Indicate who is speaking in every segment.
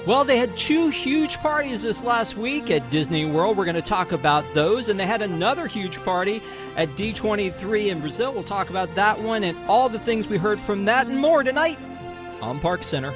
Speaker 1: Well, they had two huge parties this last week at Disney World. We're going to talk about those. And they had another huge party at D23 in Brazil. We'll talk about that one and all the things we heard from that and more tonight on ParksCenter.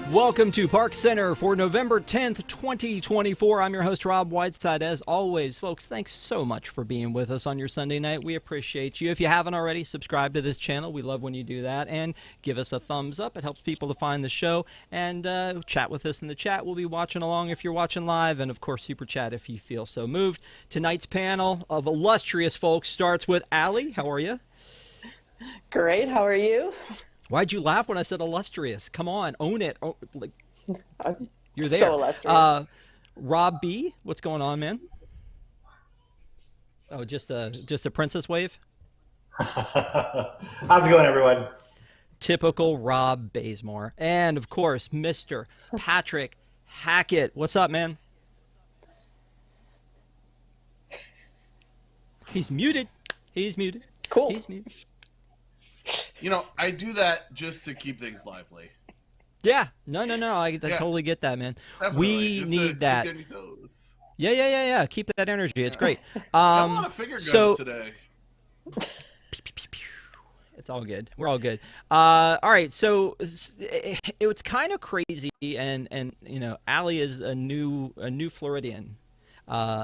Speaker 1: Welcome to ParksCenter for November 10th, 2024. I'm your host, Rob Whiteside. As always, folks, thanks so much for being with us on your Sunday night. We appreciate you. If you haven't already, subscribe to this channel. We love when you do that. And give us a thumbs up. It helps people to find the show. And chat with us in the chat. We'll be watching along if you're watching live. And, of course, super chat if you feel so moved. Tonight's panel of illustrious folks starts with Allie. How are you?
Speaker 2: Great. How are you?
Speaker 1: Why'd you laugh when I said illustrious? Come on, own it. Oh, like, you're there.
Speaker 2: So illustrious.
Speaker 1: Rob B, what's going on, man? Oh, just a princess wave?
Speaker 3: How's it going, everyone?
Speaker 1: Typical Rob Bazemore. And, of course, Mr. Patrick Hackett. What's up, man? He's muted. He's muted.
Speaker 2: Cool.
Speaker 1: He's muted.
Speaker 4: You know, I do that just to keep things lively.
Speaker 1: Yeah. No. I totally get that, man.
Speaker 4: Definitely.
Speaker 1: We
Speaker 4: Just
Speaker 1: need that.
Speaker 4: Keep getting toes.
Speaker 1: Yeah. Keep that energy. It's great.
Speaker 4: Got a lot of finger guns today.
Speaker 1: It's all good. We're all good. All right. So it was kind of crazy, and you know, Allie is a new Floridian.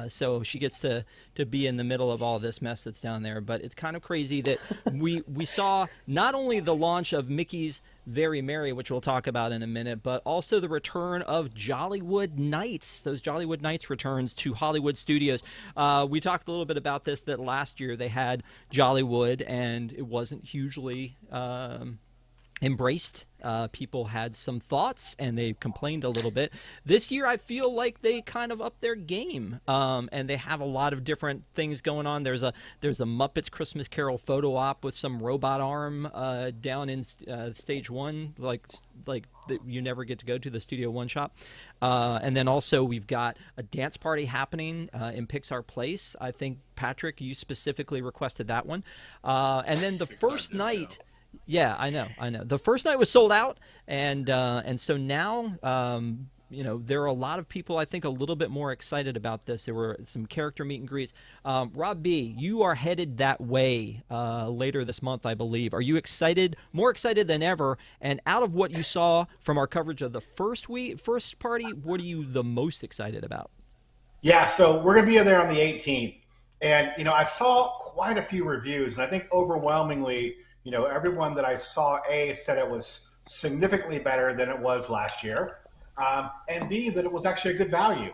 Speaker 1: So she gets to be in the middle of all this mess that's down there. But it's kind of crazy that we saw not only the launch of Mickey's Very Merry, which we'll talk about in a minute, but also the return of Jollywood Nights. Those Jollywood Nights returns to Hollywood studios. We talked a little bit about this, that last year they had Jollywood, and it wasn't hugely embraced. People had some thoughts and they complained a little bit. This year I feel like they kind of upped their game, and they have a lot of different things going on. There's a Muppets Christmas Carol photo op with some robot arm down in stage one, like that you never get to go to, the Studio One shop. And then also we've got a dance party happening in Pixar Place. I think, Patrick, you specifically requested that one. And then the first night... Yeah, I know. The first night was sold out, and so now, you know, there are a lot of people, I think, a little bit more excited about this. There were some character meet and greets. Rob B, you are headed that way later this month, I believe. Are you excited, more excited than ever? And out of what you saw from our coverage of the first party, what are you the most excited about?
Speaker 3: Yeah, so we're going to be there on the 18th, and you know, I saw quite a few reviews, and I think overwhelmingly, you know, everyone that I saw, A, said it was significantly better than it was last year, and B, that it was actually a good value.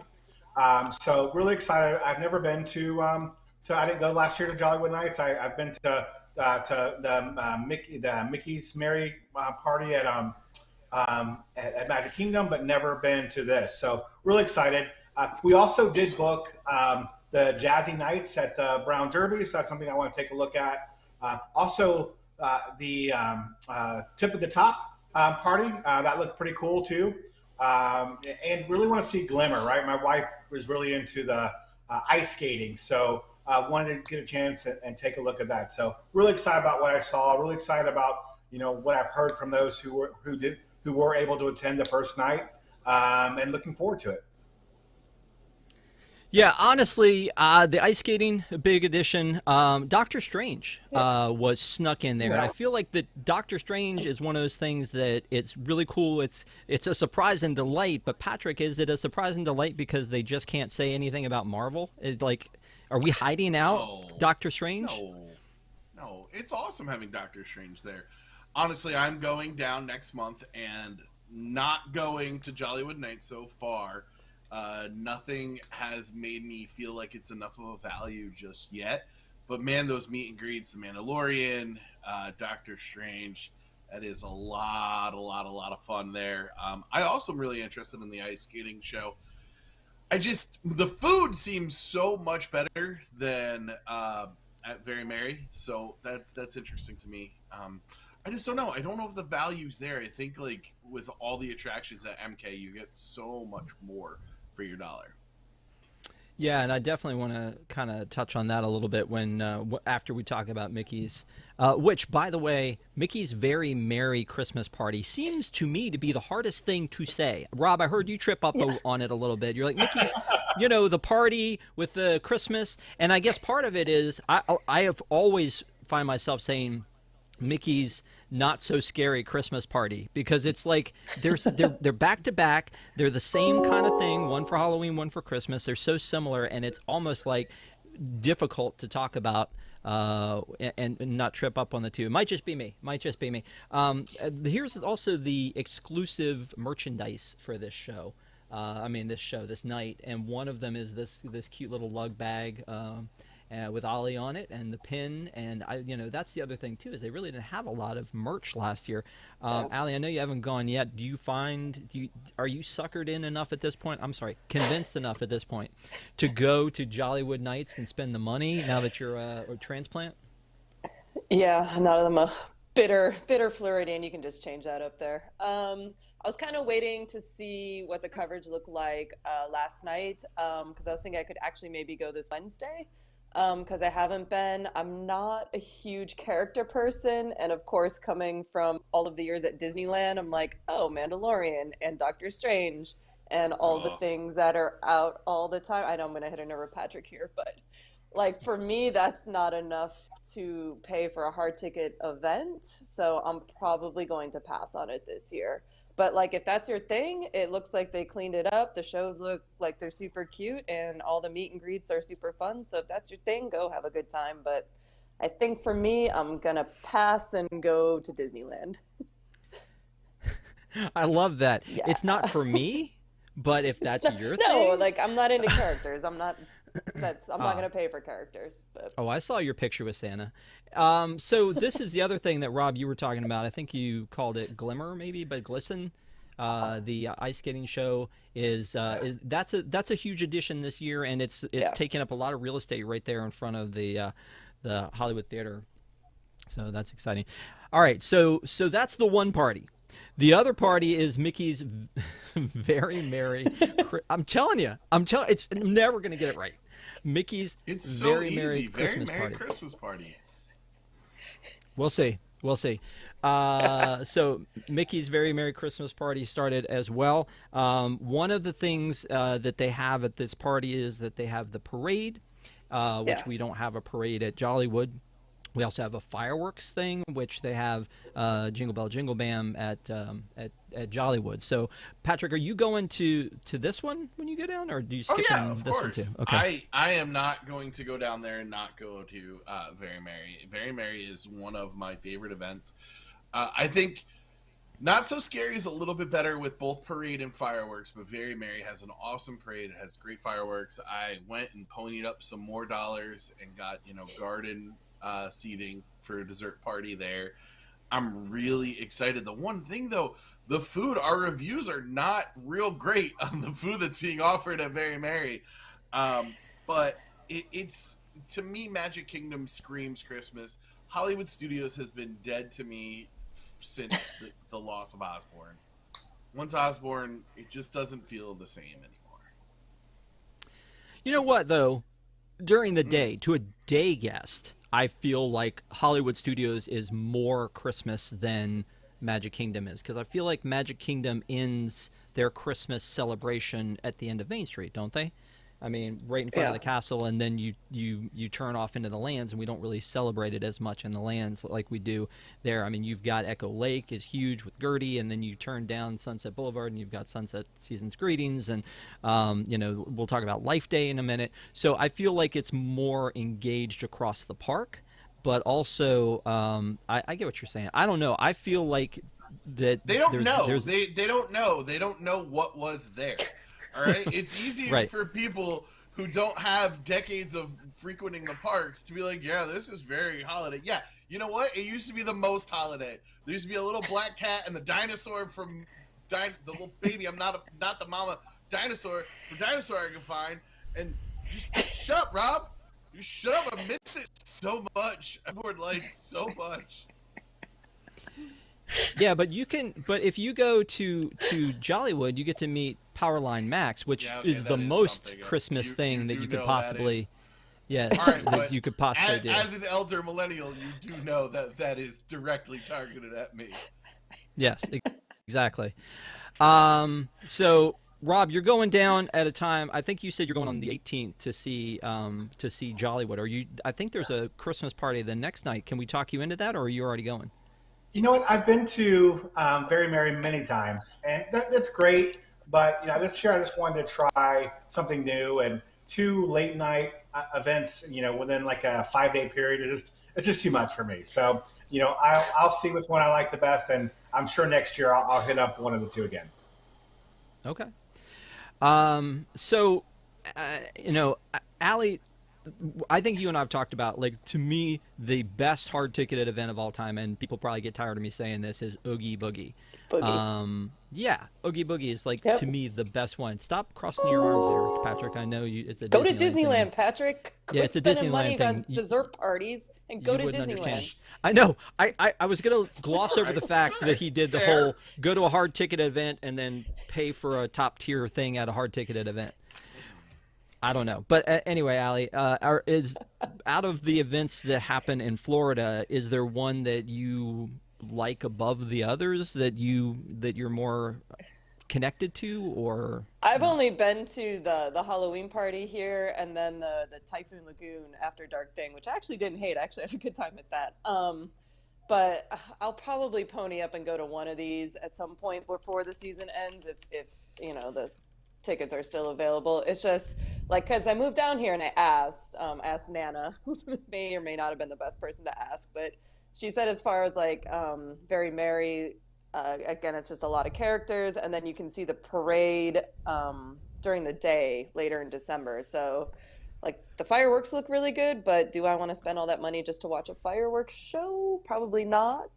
Speaker 3: So really excited. I've never been to I didn't go last year to Jollywood Nights. I've been to the Mickey's Merry party at Magic Kingdom, but never been to this. So really excited. We also did book the Jazzy Nights at the Brown Derby, so that's something I want to take a look at. Also, the Tip of the Top party, that looked pretty cool too. And really want to see Glimmer, right? My wife was really into the ice skating, so wanted to get a chance and take a look at that. So really excited about what I saw, really excited about, you know, what I've heard from those who were able to attend the first night, and looking forward to it.
Speaker 1: Yeah, honestly, the ice skating, a big addition. Doctor Strange was snuck in there, and I feel like that Doctor Strange is one of those things that it's really cool. It's a surprise and delight. But Patrick, is it a surprise and delight because they just can't say anything about Marvel? Are we hiding out Doctor Strange?
Speaker 4: No, it's awesome having Doctor Strange there. Honestly, I'm going down next month and not going to Jollywood Nights so far. Nothing has made me feel like it's enough of a value just yet. But man, those meet and greets, The Mandalorian, Doctor Strange, that is a lot of fun there. I also am really interested in the ice skating show. The food seems so much better than at Very Merry, so that's interesting to me. I just don't know. I don't know if the value's there. I think like with all the attractions at MK, you get so much more for your dollar.
Speaker 1: Yeah, and I definitely want to kind of touch on that a little bit when after we talk about Mickey's, which, by the way, Mickey's Very Merry Christmas Party seems to me to be the hardest thing to say. Rob, I heard you trip up on it a little bit. You're like, Mickey's, the party with the Christmas, and I guess part of it is I have always find myself saying Mickey's Not So Scary Christmas Party, because it's like they're back to back. They're the same kind of thing, one for Halloween, one for Christmas. They're so similar, and it's almost like difficult to talk about and not trip up on the two. It might just be me. Here's also the exclusive merchandise for this show. This night, and one of them is this cute little lug bag. With Ollie on it and the pin, and that's the other thing too, is they really didn't have a lot of merch last year. Allie, I know you haven't gone yet. Are you suckered in enough at this point? I'm sorry, convinced enough at this point to go to Jollywood Nights and spend the money now that you're a transplant?
Speaker 2: Yeah, now that I'm a bitter Floridian, you can just change that up there. I was kind of waiting to see what the coverage looked like last night, because I was thinking I could actually maybe go this Wednesday. Because I haven't been. I'm not a huge character person, and of course, coming from all of the years at Disneyland, I'm like, oh, Mandalorian and Doctor Strange and all the things that are out all the time. I know I'm going to hit a nerve with Patrick here, but like for me, that's not enough to pay for a hard ticket event, so I'm probably going to pass on it this year. But like, if that's your thing, it looks like they cleaned it up. The shows look like they're super cute, and all the meet and greets are super fun. So if that's your thing, go have a good time. But I think for me, I'm gonna pass and go to Disneyland.
Speaker 1: I love that.
Speaker 2: Yeah.
Speaker 1: It's not for me, but if that's your thing.
Speaker 2: No, like I'm not into characters. I'm not gonna pay for characters. But.
Speaker 1: Oh, I saw your picture with Santa. So this is the other thing that, Rob, you were talking about. I think you called it Glimmer, maybe, but Glisten. The ice skating show that's a huge addition this year, and it's taking up a lot of real estate right there in front of the Hollywood Theater. So that's exciting. All right, so that's the one party. The other party is Mickey's Very Merry. I'm telling you, it's never going to get it right. Mickey's Very Merry
Speaker 4: Christmas Party.
Speaker 1: We'll see. So Mickey's Very Merry Christmas Party started as well. One of the things that they have at this party is that they have the parade, which we don't have a parade at Jollywood. We also have a fireworks thing, which they have Jingle Bell Jingle Bam at Jollywood. So, Patrick, are you going to this one when you go down, or do you skip
Speaker 4: of
Speaker 1: this
Speaker 4: course.
Speaker 1: one too? Okay.
Speaker 4: I am not going to go down there and not go to Very Merry. Very Merry is one of my favorite events. I think Not So Scary is a little bit better with both parade and fireworks, but Very Merry has an awesome parade. It has great fireworks. I went and ponied up some more dollars and got garden seating for a dessert party there. I'm really excited. The one thing though, the food, our reviews are not real great on the food that's being offered at Very Merry. But it's, to me, Magic Kingdom screams Christmas. Hollywood Studios has been dead to me since the loss of Osborne. Once Osborne, it just doesn't feel the same anymore.
Speaker 1: You know what, though? During the day, to a day guest, I feel like Hollywood Studios is more Christmas than Magic Kingdom is, because I feel like Magic Kingdom ends their Christmas celebration at the end of Main Street, don't they? I mean, right in front of the castle, and then you turn off into the lands, and we don't really celebrate it as much in the lands like we do there. I mean, you've got Echo Lake is huge with Gertie, and then you turn down Sunset Boulevard, and you've got Sunset Season's Greetings, and we'll talk about Life Day in a minute. So I feel like it's more engaged across the park, but also I get what you're saying. I don't know. I feel like that
Speaker 4: they don't know. They don't know. They don't know what was there. All right, it's easy for people who don't have decades of frequenting the parks to be like, yeah, this is very holiday. Yeah, you know what? It used to be the most holiday. There used to be a little black cat and the dinosaur from the little baby. I'm not the mama dinosaur. For dinosaur I can find. And just shut up, Rob. You shut up. I miss it so much. I would like so much.
Speaker 1: Yeah, but you can. But if you go to Jollywood, you get to meet Powerline Max, which
Speaker 4: Yeah, okay,
Speaker 1: is the
Speaker 4: that is
Speaker 1: most
Speaker 4: something.
Speaker 1: Christmas
Speaker 4: You
Speaker 1: thing that
Speaker 4: do
Speaker 1: you could
Speaker 4: know that
Speaker 1: possibly,
Speaker 4: is. All
Speaker 1: yes,
Speaker 4: right,
Speaker 1: that
Speaker 4: but
Speaker 1: you could possibly do.
Speaker 4: as an elder millennial, you do know that that is directly targeted at me.
Speaker 1: Yes, exactly. So Rob, you're going down at a time. I think you said you're going on the 18th to see Jollywood. Are you? I think there's a Christmas party the next night. Can we talk you into that, or are you already going?
Speaker 3: You know what? I've been to Very Merry many times, and that's great. But this year I just wanted to try something new, and two late night events, within like a 5 day period is it's just too much for me. So I'll see which one I like the best, and I'm sure next year I'll hit up one of the two again.
Speaker 1: Okay. So, Allie, I think you and I have talked about, like, to me, the best hard ticketed event of all time, and people probably get tired of me saying this, is Oogie Boogie.
Speaker 2: Boogie.
Speaker 1: Yeah, Oogie Boogie is, like,
Speaker 2: Yep.
Speaker 1: to me, the best one. Stop crossing your arms there, Patrick. I know it's a
Speaker 2: Go to
Speaker 1: Disneyland thing.
Speaker 2: Disneyland, Patrick.
Speaker 1: Yeah,
Speaker 2: Quit
Speaker 1: it's a
Speaker 2: spending money
Speaker 1: Disneyland thing.
Speaker 2: on dessert parties and go
Speaker 1: You
Speaker 2: to
Speaker 1: wouldn't understand.
Speaker 2: Disneyland.
Speaker 1: I know. I was going to gloss over the
Speaker 4: Right,
Speaker 1: fact that
Speaker 4: right,
Speaker 1: he did the
Speaker 4: fair.
Speaker 1: whole go to a hard ticket event and then pay for a top tier thing at a hard ticketed event. I don't know, but anyway, Allie, is out of the events that happen in Florida, is there one that you like above the others that you're more connected to, or
Speaker 2: I've
Speaker 1: not?
Speaker 2: only been to the Halloween party here and then the Typhoon Lagoon After Dark thing, which I actually didn't hate. I actually had a good time at that. But I'll probably pony up and go to one of these at some point before the season ends if the tickets are still available. It's just like because I moved down here and I asked Nana, who may or may not have been the best person to ask, but she said as far as like Very Merry, again, it's just a lot of characters, and then you can see the parade during the day later in December. So, like, the fireworks look really good, but do I want to spend all that money just to watch a fireworks show? Probably not.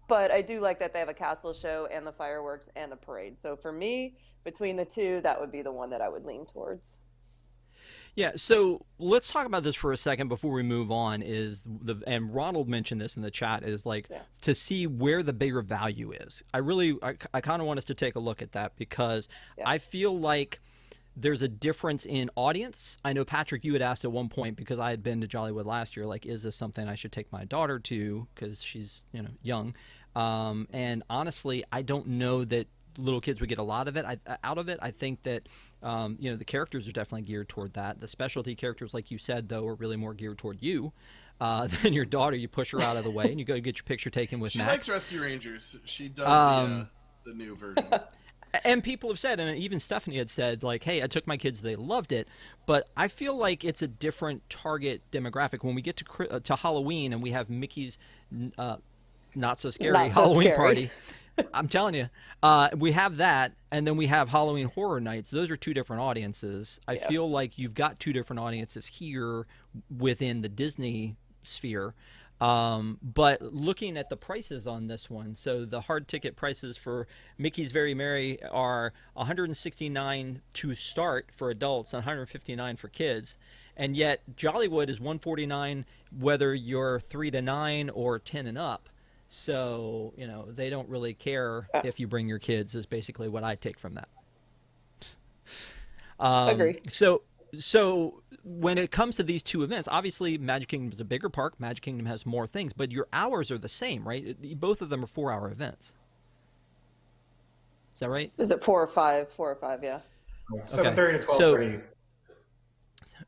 Speaker 2: But I do like that they have a castle show and the fireworks and the parade. So for me, between the two, that would be the one that I would lean towards.
Speaker 1: Yeah, so let's talk about this for a second before we move on. Is the and Ronald mentioned this in the chat, is like
Speaker 2: Yeah.
Speaker 1: to see where the bigger value is. I kind of want us to take a look at that because
Speaker 2: Yeah.
Speaker 1: I feel like there's a difference in audience. I know, Patrick, you had asked at one point, because I had been to Jollywood last year, like, is this something I should take my daughter to because she's young. And honestly, I don't know that little kids would get a lot of it out of it. I think that the characters are definitely geared toward that. The specialty characters, like you said, though, are really more geared toward you than your daughter. You push her out of the way and you go get your picture taken with
Speaker 4: She likes
Speaker 1: Max.
Speaker 4: Rescue Rangers. She dug
Speaker 1: Um,
Speaker 4: the new version.
Speaker 1: and people have said, and even Stephanie had said, like, hey, I took my kids, they loved it. But I feel like it's a different target demographic. When we get to Halloween and we have Mickey's not so scary
Speaker 2: Not so
Speaker 1: Halloween
Speaker 2: scary.
Speaker 1: party, I'm telling you, we have that, and then we have Halloween Horror Nights. Those are two different audiences. I
Speaker 2: Yep.
Speaker 1: feel like you've got two different audiences here within the Disney sphere. But looking at the prices on this one, so the hard ticket prices for Mickey's Very Merry are 169 to start for adults and 159 for kids, and yet Jollywood is 149 whether you're 3 to 9 or 10 and up. So they don't really care if you bring your kids. Is basically what I take from that.
Speaker 2: Agree.
Speaker 1: So when it comes to these two events, obviously Magic Kingdom is a bigger park. Magic Kingdom has more things, but your hours are the same, right? Both of them are 4-hour events. Is that right?
Speaker 2: Is it 4 or 5? 4 or 5, yeah.
Speaker 3: 7:30 to
Speaker 1: So
Speaker 3: 12:30.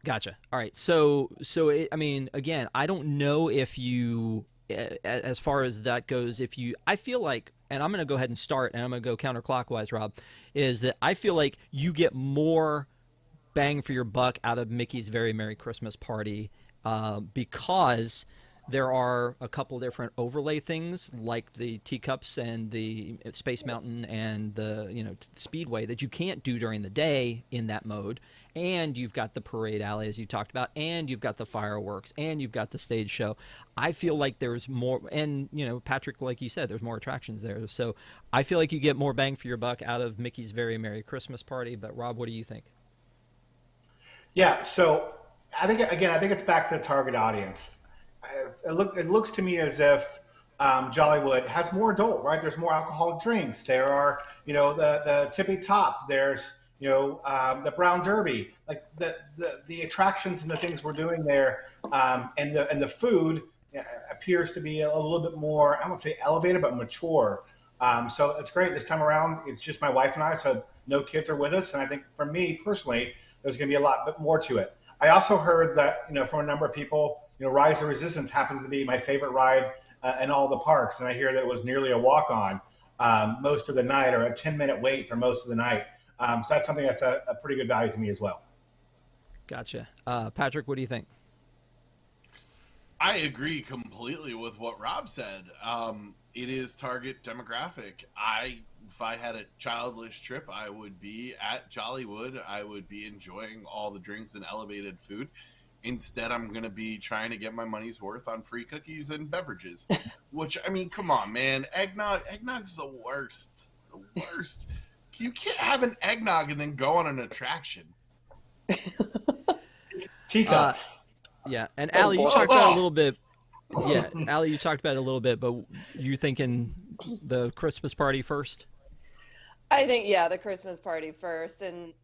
Speaker 1: gotcha. All right. So I mean, again, I don't know if you, as far as that goes, if you, I feel like, and I'm going to go ahead and start, and I'm going to go counterclockwise, Rob, is that I feel like you get more bang for your buck out of Mickey's Very Merry Christmas Party because there are a couple different overlay things like the teacups and the Space Mountain and the Speedway that you can't do during the day in that mode. And you've got the parade alley, as you talked about, and you've got the fireworks, and you've got the stage show. I feel like there's more, and Patrick, like you said, there's more attractions there. So I feel like you get more bang for your buck out of Mickey's Very Merry Christmas Party. But Rob, what do you think?
Speaker 3: Yeah, so I think it's back to the target audience. It looks to me as if Jollywood has more adult, right? There's more alcoholic drinks. There are, the tippy top. There's, the brown derby. Like the attractions and the things we're doing there, and the food appears to be a little bit more, I won't say elevated, but mature. So it's great this time around. It's just my wife and I, so no kids are with us. And I think for me personally, there's going to be a lot bit more to it. I also heard that, from a number of people, Rise of Resistance happens to be my favorite ride in all the parks. And I hear that it was nearly a walk-on most of the night, or a 10-minute wait for most of the night. So that's something that's a pretty good value to me as well. Gotcha.
Speaker 1: Patrick, what do you think?
Speaker 4: I agree completely with what Rob said. It is target demographic. If I had a childless trip, I would be at Jollywood. I would be enjoying all the drinks and elevated food. Instead, I'm going to be trying to get my money's worth on free cookies and beverages. Which, I mean, come on, man. Eggnog's the worst. The worst. You can't have an eggnog and then go on an attraction.
Speaker 3: Teacups.
Speaker 1: Yeah, and Allie, you talked about it a little bit. Yeah, Allie, you talked about it a little bit, but you thinking the Christmas party first?
Speaker 2: I think, the Christmas party first, and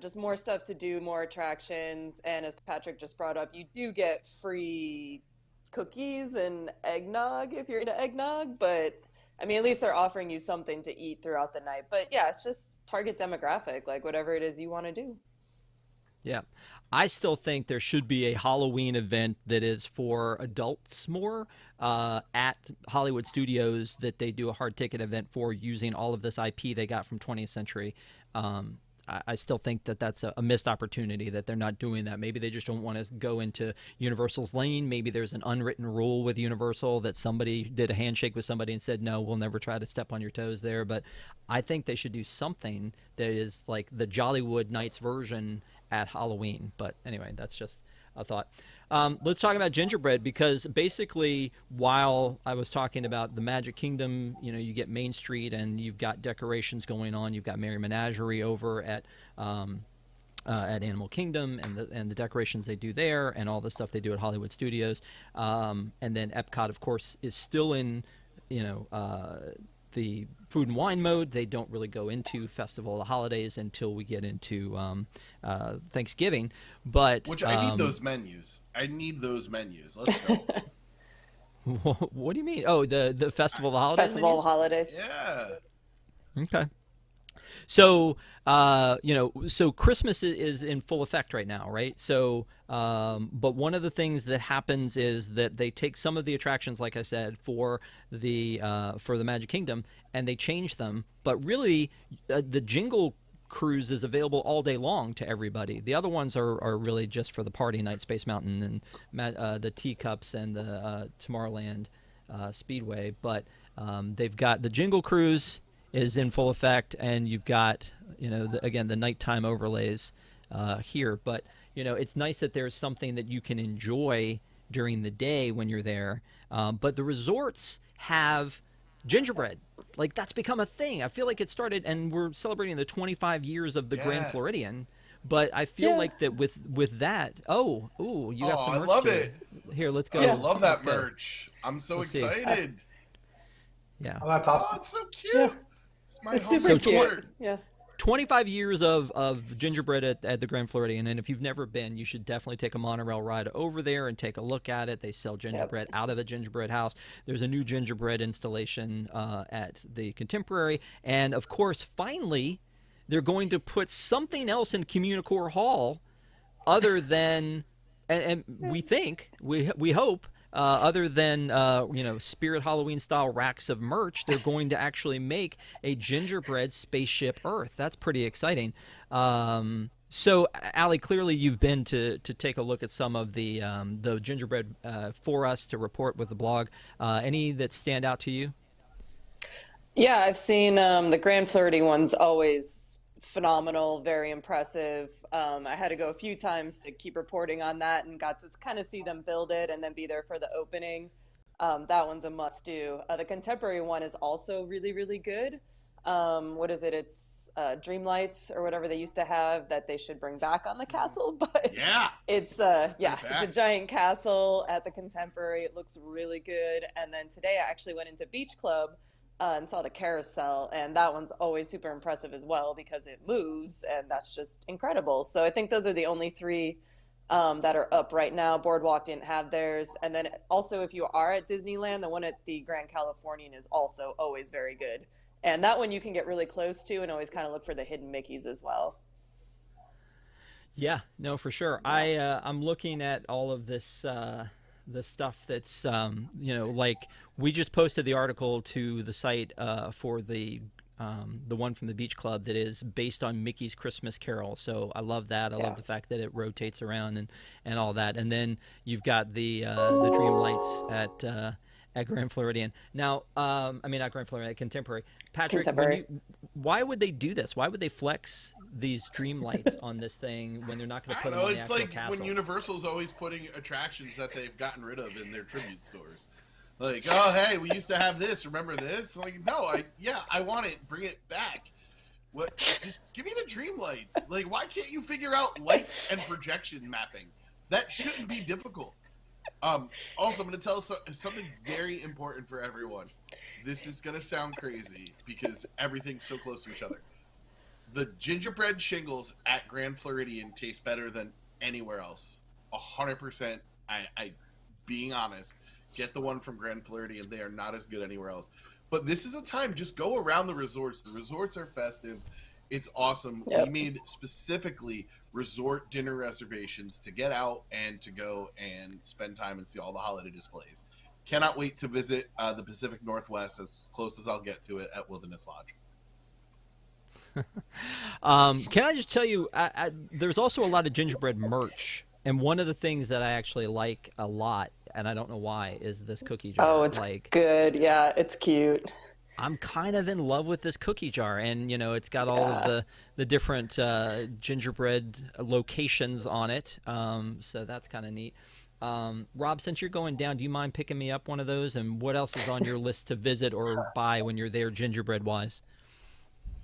Speaker 2: just more stuff to do, more attractions, and as Patrick just brought up, you do get free cookies and eggnog if you're into eggnog, but I mean, at least they're offering you something to eat throughout the night. But yeah, it's just target demographic, like whatever it is you want to do.
Speaker 1: Yeah. I still think there should be a Halloween event that is for adults more at Hollywood Studios, that they do a hard ticket event for, using all of this IP they got from 20th Century. I still think that that's a missed opportunity, that they're not doing that. Maybe they just don't want to go into Universal's lane. Maybe there's an unwritten rule with Universal that somebody did a handshake with somebody and said, no, we'll never try to step on your toes there. But I think they should do something that is like the Jollywood Nights version at Halloween. But anyway, that's just a thought. Let's talk about gingerbread, because basically, while I was talking about the Magic Kingdom, you get Main Street and you've got decorations going on. You've got Merry Menagerie over at Animal Kingdom, and the decorations they do there, and all the stuff they do at Hollywood Studios. And then Epcot, of course, is still in the food and wine mode. They don't really go into Festival of the Holidays until we get into Thanksgiving. But
Speaker 4: which I need those menus. Let's go.
Speaker 1: What do you mean? Oh, the Festival of the Holidays.
Speaker 2: Festival of the Holidays.
Speaker 4: Yeah.
Speaker 1: Okay. So, so Christmas is in full effect right now, right? So, but one of the things that happens is that they take some of the attractions, like I said, for the Magic Kingdom, and they change them. But really, the Jingle Cruise is available all day long to everybody. The other ones are really just for the party night, Space Mountain and the Teacups and the Tomorrowland Speedway. But they've got the Jingle Cruise is in full effect, and you've got the nighttime overlays here. But it's nice that there's something that you can enjoy during the day when you're there. But the resorts have gingerbread. Like, that's become a thing. I feel like it started, and we're celebrating the 25 years of the Grand Floridian. But I feel like that with that, you got some merch.
Speaker 4: I love it.
Speaker 1: Here, let's go.
Speaker 4: I love that merch. I'm so excited.
Speaker 1: Yeah.
Speaker 3: Oh, that's awesome.
Speaker 4: Oh, it's so cute.
Speaker 2: Yeah.
Speaker 4: It's
Speaker 2: super cute. Yeah.
Speaker 1: 25 years of gingerbread at the Grand Floridian, and if you've never been, you should definitely take a monorail ride over there and take a look at it. They sell gingerbread out of a gingerbread house. There's a new gingerbread installation at the Contemporary, and of course, finally, they're going to put something else in Communicore Hall other than, and we hope, other than Spirit Halloween style racks of merch. They're going to actually make a gingerbread spaceship Earth. That's pretty exciting. So, Allie, clearly you've been to take a look at some of the gingerbread for us to report with the blog. Any that stand out to you?
Speaker 2: Yeah, I've seen the Grand Floridian one's always phenomenal, very impressive. I had to go a few times to keep reporting on that, and got to kind of see them build it and then be there for the opening. That one's a must do. The Contemporary one is also really, really good. What is it? It's dream lights or whatever they used to have that they should bring back on the castle. But
Speaker 4: Yeah.
Speaker 2: it's it's a giant castle at the Contemporary. It looks really good. And then today I actually went into Beach Club and saw the carousel, and that one's always super impressive as well because it moves, and that's just incredible. So I think those are the only three that are up right now. Boardwalk didn't have theirs. And then also, if you are at Disneyland, the one at the Grand Californian is also always very good. And that one you can get really close to and always kind of look for the hidden Mickeys as well.
Speaker 1: Yeah, no, for sure. I'm looking at all of this the stuff that's like we just posted the article to the site for the one from the Beach Club that is based on Mickey's Christmas Carol. So I love that. I love the fact that it rotates around and all that. And then you've got the Dream Lights at Grand Floridian. Now, I mean not Grand Floridian, Contemporary. Patrick, why would they do this? Why would they flex these Dream Lights on this thing when they're not going to put them on the actual castle?
Speaker 4: It's like when Universal's always putting attractions that they've gotten rid of in their tribute stores. Like, oh, hey, we used to have this. Remember this? Like, no, I want it. Bring it back. What? Just give me the Dream Lights. Like, why can't you figure out lights and projection mapping? That shouldn't be difficult. Also, I'm going to tell something very important for everyone. This is going to sound crazy because everything's so close to each other. The gingerbread shingles at Grand Floridian taste better than anywhere else. 100%. I being honest. Get the one from Grand Floridian. They are not as good anywhere else. But this is a time, just go around the resorts. The resorts are festive. It's awesome. Yep. We made specifically resort dinner reservations to get out and to go and spend time and see all the holiday displays. Cannot wait to visit the Pacific Northwest as close as I'll get to it at Wilderness Lodge.
Speaker 1: Can I just tell you, there's also a lot of gingerbread merch. And one of the things that I actually like a lot, and I don't know why, is this cookie jar.
Speaker 2: Oh, it's good. Yeah, it's cute.
Speaker 1: I'm kind of in love with this cookie jar, and it's got all of the different gingerbread locations on it. So that's kind of neat. Rob, since you're going down, do you mind picking me up one of those? And what else is on your list to visit or buy when you're there, gingerbread wise?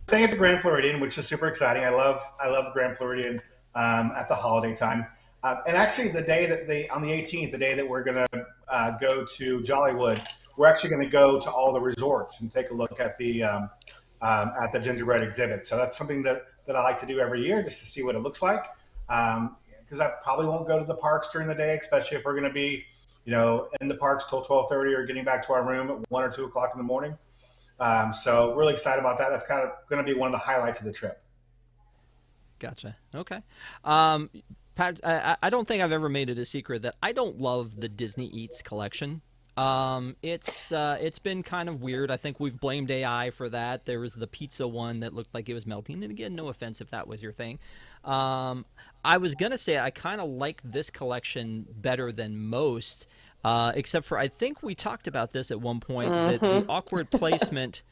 Speaker 3: Staying at the Grand Floridian, which is super exciting. I love the Grand Floridian at the holiday time. And actually, the day that on the 18th, the day that we're going to go to Jollywood, we're actually going to go to all the resorts and take a look at the gingerbread exhibit. So that's something that I like to do every year, just to see what it looks like. Because I probably won't go to the parks during the day, especially if we're going to be, in the parks till 12:30 or getting back to our room at 1 or 2 o'clock in the morning. So really excited about that. That's kind of going to be one of the highlights of the trip.
Speaker 1: Gotcha. Okay. Pat, I don't think I've ever made it a secret that I don't love the Disney Eats collection. It's been kind of weird. I think we've blamed AI for that. There was the pizza one that looked like it was melting. And again, no offense if that was your thing. I was going to say I kind of like this collection better than most, except for I think we talked about this at one point, that the awkward placement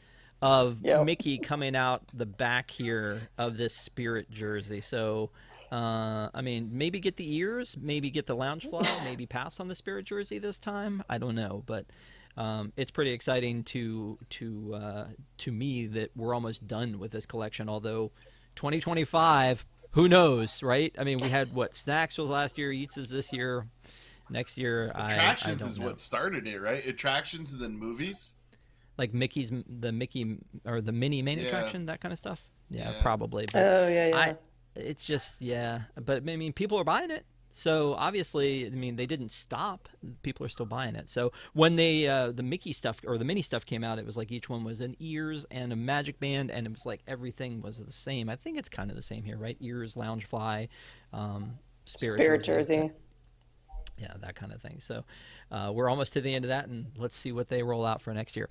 Speaker 1: of Mickey coming out the back here of this Spirit jersey. So, I mean, maybe get the ears, maybe get the Loungefly, maybe pass on the Spirit jersey this time. I don't know, but it's pretty exciting to me that we're almost done with this collection. Although 2025, who knows, right? I mean, we had Snacks was last year, Eats is this year, next year.
Speaker 4: Attractions
Speaker 1: I don't
Speaker 4: is
Speaker 1: know.
Speaker 4: What started it, right? Attractions and then movies.
Speaker 1: Like the Mickey or the Minnie main attraction, that kind of stuff. Yeah. Probably. But it's just, but I mean, people are buying it. So obviously, I mean, they didn't stop. People are still buying it. So when the Mickey stuff or the Minnie stuff came out, it was like each one was an ears and a magic band, and it was like everything was the same. I think it's kind of the same here, right? Ears, Loungefly, Spirit jersey. Yeah, that kind of thing. So we're almost to the end of that, and let's see what they roll out for next year.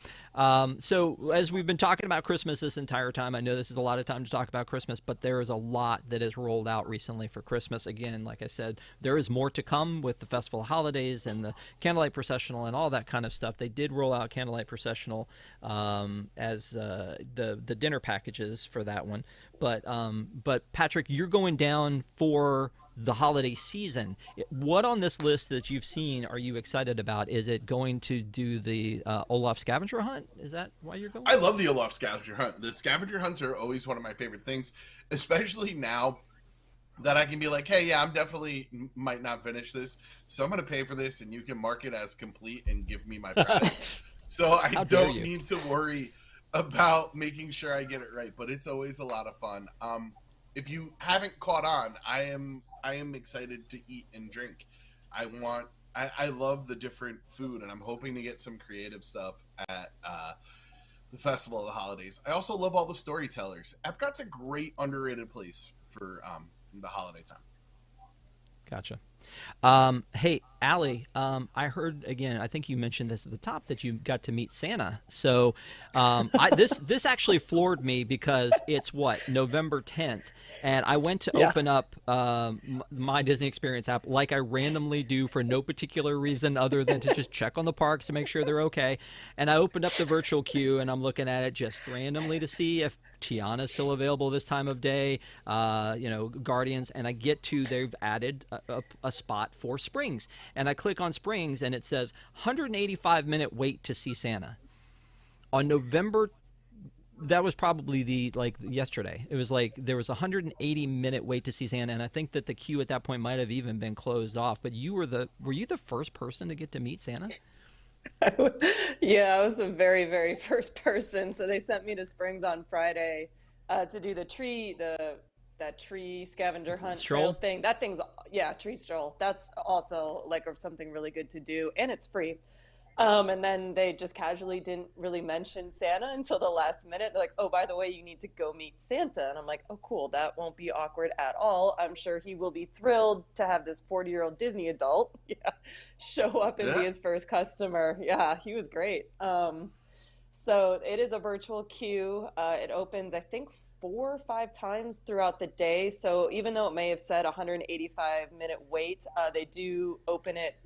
Speaker 1: So as we've been talking about Christmas this entire time, I know this is a lot of time to talk about Christmas, but there is a lot that has rolled out recently for Christmas. Again, like I said, there is more to come with the Festival of Holidays and the Candlelight Processional and all that kind of stuff. They did roll out Candlelight Processional as the dinner packages for that one. But Patrick, you're going down for the holiday season. What on this list that you've seen are you excited about? Is it going to do the Olaf scavenger hunt? Is that why you're going?
Speaker 4: I love the Olaf scavenger hunt. The scavenger hunts are always one of my favorite things, especially now that I can be like, hey, yeah, I'm definitely might not finish this, so I'm going to pay for this, and you can mark it as complete and give me my prize. So I don't need to worry about making sure I get it right, but it's always a lot of fun. If you haven't caught on, I am excited to eat and drink. I love the different food, and I'm hoping to get some creative stuff at the Festival of the Holidays. I also love all the storytellers. Epcot's a great underrated place for the holiday time.
Speaker 1: Gotcha. Hey, Allie, I heard again. I think you mentioned this at the top that you got to meet Santa. So, this actually floored me because it's November 10th, and I went to open up my Disney Experience app like I randomly do for no particular reason other than to just check on the parks to make sure they're okay. And I opened up the virtual queue, and I'm looking at it just randomly to see if Tiana's still available this time of day. Guardians, and I get to they've added a spot for Springs, and I click on Springs, and it says 185-minute wait to see Santa. On November, that was probably yesterday. It was like there was a 180-minute wait to see Santa, and I think that the queue at that point might have even been closed off. But were you the first person to get to meet Santa?
Speaker 2: Yeah, I was the very, very first person. So they sent me to Springs on Friday to do that tree scavenger hunt trail thing. That thing's tree stroll. That's also something really good to do, and it's free. And then they just casually didn't really mention Santa until the last minute. They're like, oh, by the way, you need to go meet Santa. And I'm like, oh, cool. That won't be awkward at all. I'm sure he will be thrilled to have this 40-year-old Disney adult show up and be his first customer. Yeah, he was great. So it is a virtual queue. It opens, I think, 4 or 5 times throughout the day. So even though it may have said 185-minute wait, they do open it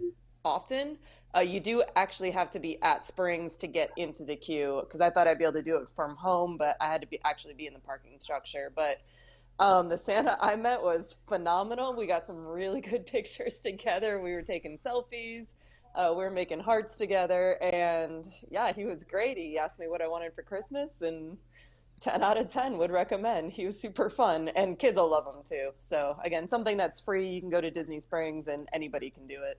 Speaker 2: often. You do actually have to be at Springs to get into the queue, because I thought I'd be able to do it from home, but I had to actually be in the parking structure. But the Santa I met was phenomenal. We got some really good pictures together. We were taking selfies. We were making hearts together. And yeah, he was great. He asked me what I wanted for Christmas, and 10 out of 10 would recommend. He was super fun, and kids will love him too. So again, something that's free. You can go to Disney Springs and anybody can do it.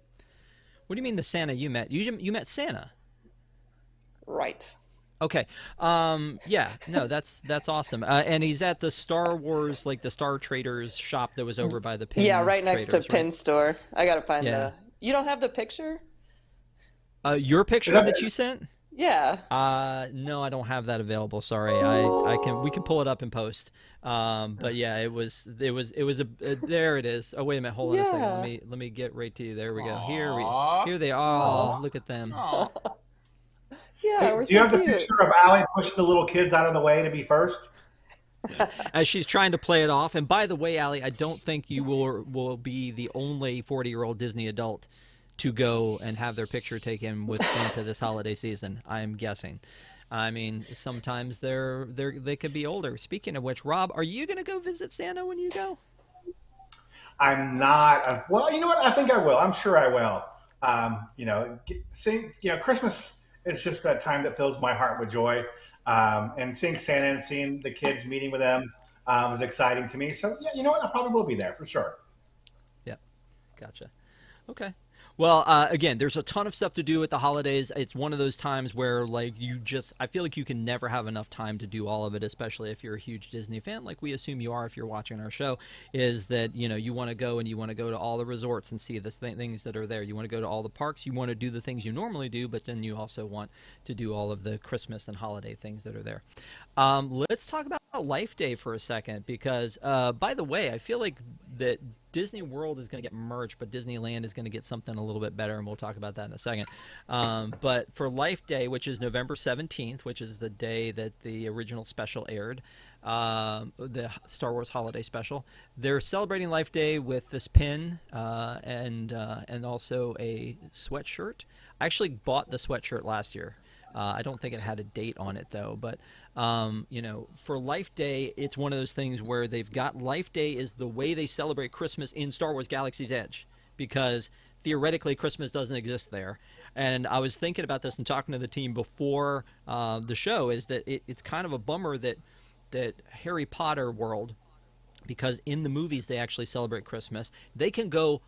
Speaker 1: What do you mean the Santa you met? You met Santa?
Speaker 2: Right.
Speaker 1: Okay. Yeah. No, that's awesome. And he's at the Star Wars, the Star Traders shop that was over by the Pin.
Speaker 2: Yeah, right next
Speaker 1: Traders,
Speaker 2: to Pin Store. I gotta find You don't have the picture?
Speaker 1: Your picture that you sent?
Speaker 2: Yeah.
Speaker 1: No, I don't have that available. Sorry. We can pull it up in post. But yeah, it was there it is. Oh, wait a minute. Hold on a second. Let me get right to you. There we go. Here they are. Oh, look at them.
Speaker 2: Yeah,
Speaker 3: do you have the picture of Allie pushing the little kids out of the way to be first?
Speaker 1: As she's trying to play it off. And by the way, Allie, I don't think you will be the only 40-year-old Disney adult to go and have their picture taken with Santa this holiday season. I'm guessing. I mean, sometimes they could be older. Speaking of which, Rob, are you going to go visit Santa when you go?
Speaker 3: I'm not. Well, you know what? I think I will. I'm sure I will. Christmas is just that time that fills my heart with joy. And seeing Santa and seeing the kids, meeting with them was exciting to me. So, yeah, you know what? I probably will be there for sure.
Speaker 1: Yep. Gotcha. Okay. Well, again, there's a ton of stuff to do at the holidays. It's one of those times where, I feel like you can never have enough time to do all of it, especially if you're a huge Disney fan, like we assume you are if you're watching our show, is that, you want to go and you want to go to all the resorts and see the things that are there. You want to go to all the parks. You want to do the things you normally do, but then you also want to do all of the Christmas and holiday things that are there. Let's talk about Life Day for a second, because, by the way, I feel like that Disney World is going to get merged, but Disneyland is going to get something a little bit better, and we'll talk about that in a second. But for Life Day, which is November 17th, which is the day that the original special aired, the Star Wars Holiday Special, they're celebrating Life Day with this pin and also a sweatshirt. I actually bought the sweatshirt last year. I don't think it had a date on it, though. But For Life Day, it's one of those things where they've got Life Day is the way they celebrate Christmas in Star Wars Galaxy's Edge, because theoretically Christmas doesn't exist there. And I was thinking about this and talking to the team before the show, is that it's kind of a bummer that Harry Potter world, because in the movies they actually celebrate Christmas, they can go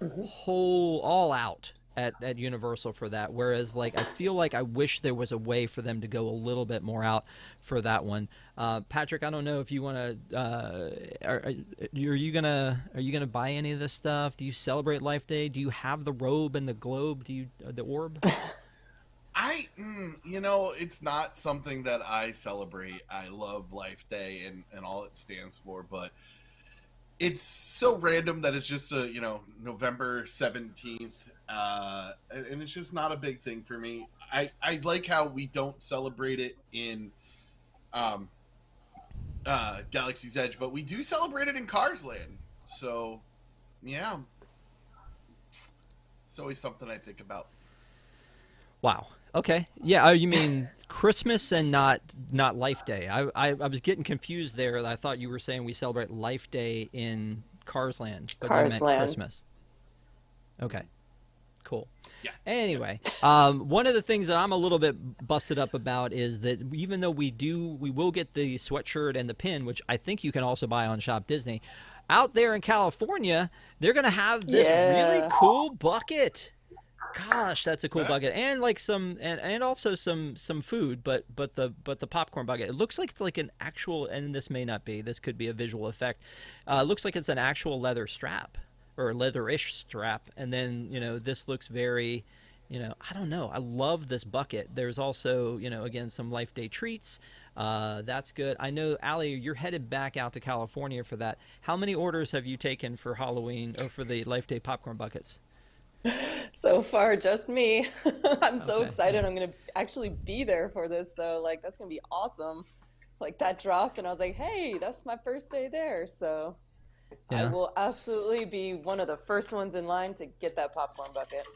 Speaker 1: all out at Universal for that, whereas like I feel like I wish there was a way for them to go a little bit more out for that one. Patrick, I don't know if you want to are you gonna buy any of this stuff? Do you celebrate Life Day? Do you have the robe and the globe? Do you the orb?
Speaker 4: It's not something that I celebrate. I love Life Day and all it stands for, but it's so random that it's just November 17th, and it's just not a big thing for me. I like how we don't celebrate it in Galaxy's Edge, but we do celebrate it in Cars Land. So, yeah, it's always something I think about.
Speaker 1: Wow. Okay. Yeah. You mean Christmas and not Life Day? I was getting confused there. I thought you were saying we celebrate Life Day in Cars Land, but you meant Christmas. Okay. Cool.
Speaker 4: Yeah.
Speaker 1: Anyway, one of the things that I'm a little bit busted up about is that even though we will get the sweatshirt and the pin, which I think you can also buy on Shop Disney, out there in California, they're going to have this really cool bucket. Gosh, that's a cool bucket, and like and also some food, but the popcorn bucket. It looks like it's like an actual, and this may not be. This could be a visual effect. It looks like it's an actual leather strap or leather-ish strap, and then this looks very, I don't know. I love this bucket. There's also again some Life Day treats. That's good. I know, Allie, you're headed back out to California for that. How many orders have you taken for Halloween or for the Life Day popcorn buckets?
Speaker 2: So far, just me. I'm so excited. I'm going to actually be there for this, though. Like, that's going to be awesome. Like, that dropped, and I was like, hey, that's my first day there. So I will absolutely be one of the first ones in line to get that popcorn bucket.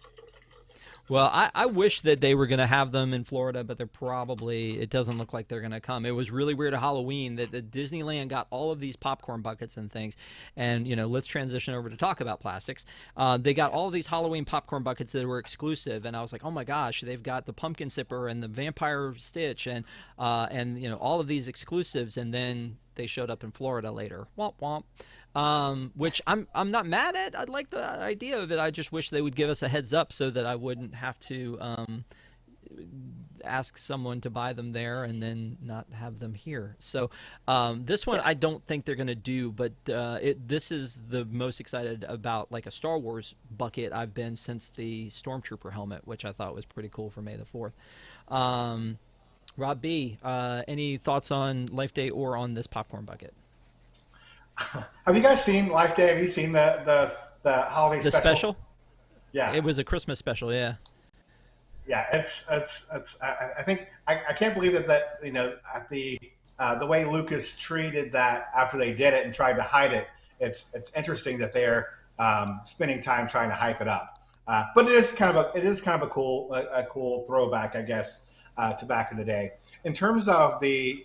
Speaker 1: Well, I wish that they were going to have them in Florida, but it doesn't look like they're going to come. It was really weird at Halloween that the Disneyland got all of these popcorn buckets and things. And, let's transition over to talk about plastics. They got all of these Halloween popcorn buckets that were exclusive. And I was like, oh my gosh, they've got the pumpkin sipper and the vampire Stitch and all of these exclusives. And then they showed up in Florida later. Womp womp. Which I'm not mad at. I like the idea of it. I just wish they would give us a heads up so that I wouldn't have to ask someone to buy them there and then not have them here. So this one I don't think they're going to do, but this is the most excited about like a Star Wars bucket I've been since the Stormtrooper helmet, which I thought was pretty cool for May the 4th. Rob B., any thoughts on Life Day or on this popcorn bucket?
Speaker 3: Have you guys seen Life Day? Have you seen the holiday special?
Speaker 1: The special?
Speaker 3: Yeah,
Speaker 1: it was a Christmas special. Yeah.
Speaker 3: Yeah, it's. I think I can't believe that at the way Lucas treated that after they did it and tried to hide it. It's interesting that they're spending time trying to hype it up. But it is kind of a cool throwback, I guess, to back in the day. In terms of the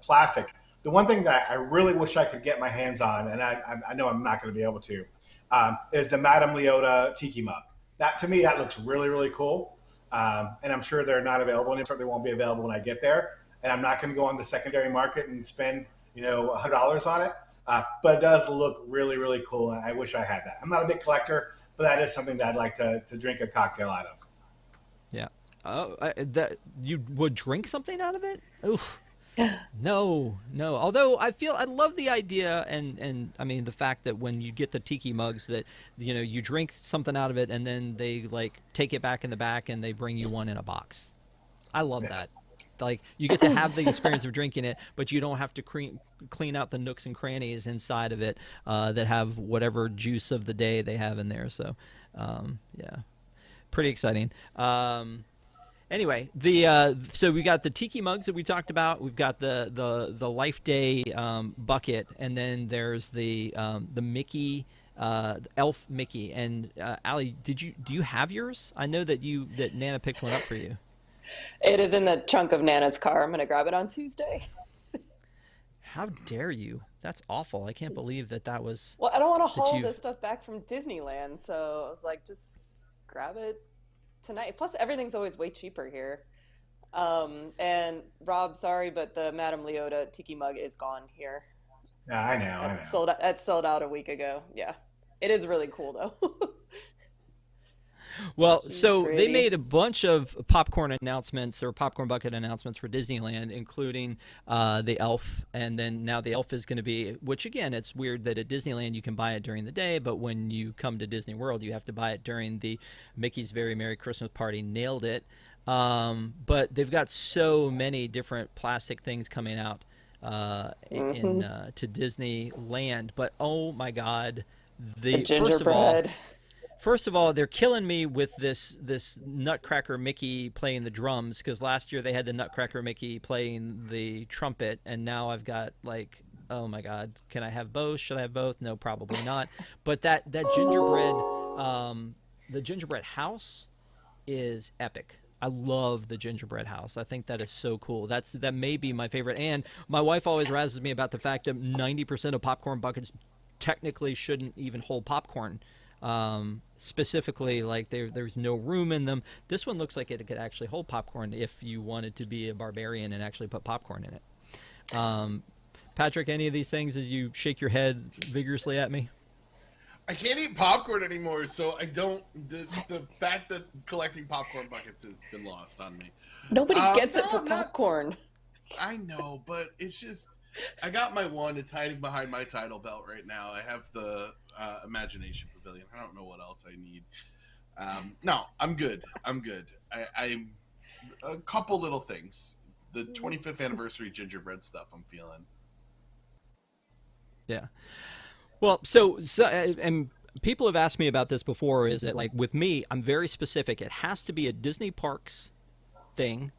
Speaker 3: plastic. The one thing that I really wish I could get my hands on, and I know I'm not going to be able to, is the Madame Leota Tiki mug. To me, that looks really, really cool. And I'm sure they're not available, and it certainly won't be available when I get there. And I'm not going to go on the secondary market and spend $100 on it. But it does look really, really cool, and I wish I had that. I'm not a big collector, but that is something that I'd like to drink a cocktail out of.
Speaker 1: Yeah. That you would drink something out of it? Oof. No. Although I love the idea and I mean the fact that when you get the tiki mugs that you drink something out of it and then they like take it back in the back and they bring you one in a box. I love that. Like you get to have the experience of drinking it, but you don't have to clean out the nooks and crannies inside of it that have whatever juice of the day they have in there. So yeah, pretty exciting. Anyway, so we got the tiki mugs that we talked about. We've got the Life Day bucket, and then there's the Mickey, elf Mickey. And Allie, do you have yours? I know that Nana picked one up for you.
Speaker 2: It is in the trunk of Nana's car. I'm gonna grab it on Tuesday.
Speaker 1: How dare you? That's awful. I can't believe that was
Speaker 2: Well, I don't want to
Speaker 1: that
Speaker 2: haul
Speaker 1: you've.
Speaker 2: this stuff back from Disneyland, so I was like, just grab it tonight. Plus, everything's always way cheaper here. And Rob, sorry, but the Madame Leota tiki mug is gone here.
Speaker 3: Yeah, I know, I know.
Speaker 2: That sold out a week ago. Yeah, it is really cool though.
Speaker 1: Well,
Speaker 2: She's
Speaker 1: so they made
Speaker 2: pretty.
Speaker 1: a bunch of popcorn announcements or popcorn bucket announcements for Disneyland, including the Elf, and then now the Elf is going to be. Which again, it's weird that at Disneyland you can buy it during the day, but when you come to Disney World, you have to buy it during the Mickey's Very Merry Christmas Party. Nailed it. But they've got so many different plastic things coming out in
Speaker 2: Hmm.
Speaker 1: to Disneyland. But oh my God,
Speaker 2: The
Speaker 1: the
Speaker 2: gingerbread.
Speaker 1: first of all, they're killing me with this Nutcracker Mickey playing the drums because last year they had the Nutcracker Mickey playing the trumpet, and now I've got like, oh my God, can I have both? Should I have both? No, probably not. But that gingerbread, the gingerbread house is epic. I love the gingerbread house. I think that is so cool. That may be my favorite. And my wife always razzes me about the fact that 90% of popcorn buckets technically shouldn't even hold popcorn. Specifically, like there's no room in them. This one looks like it could actually hold popcorn if you wanted to be a barbarian and actually put popcorn in it. Patrick, any of these things as you shake your head vigorously at me?
Speaker 4: I can't eat popcorn anymore, so I don't. The fact that collecting popcorn buckets has been lost on me.
Speaker 2: Nobody gets
Speaker 4: No,
Speaker 2: it for
Speaker 4: I'm not.
Speaker 2: popcorn.
Speaker 4: I know, but it's just. I got my one. It's hiding behind my title belt right now. I have the Imagination Pavilion. I don't know what else I need. No, I'm good. I'm good. I'm a couple little things. The 25th anniversary gingerbread stuff I'm feeling.
Speaker 1: Yeah. Well, so and people have asked me about this before. Is that like with me? I'm very specific. It has to be a Disney Parks thing,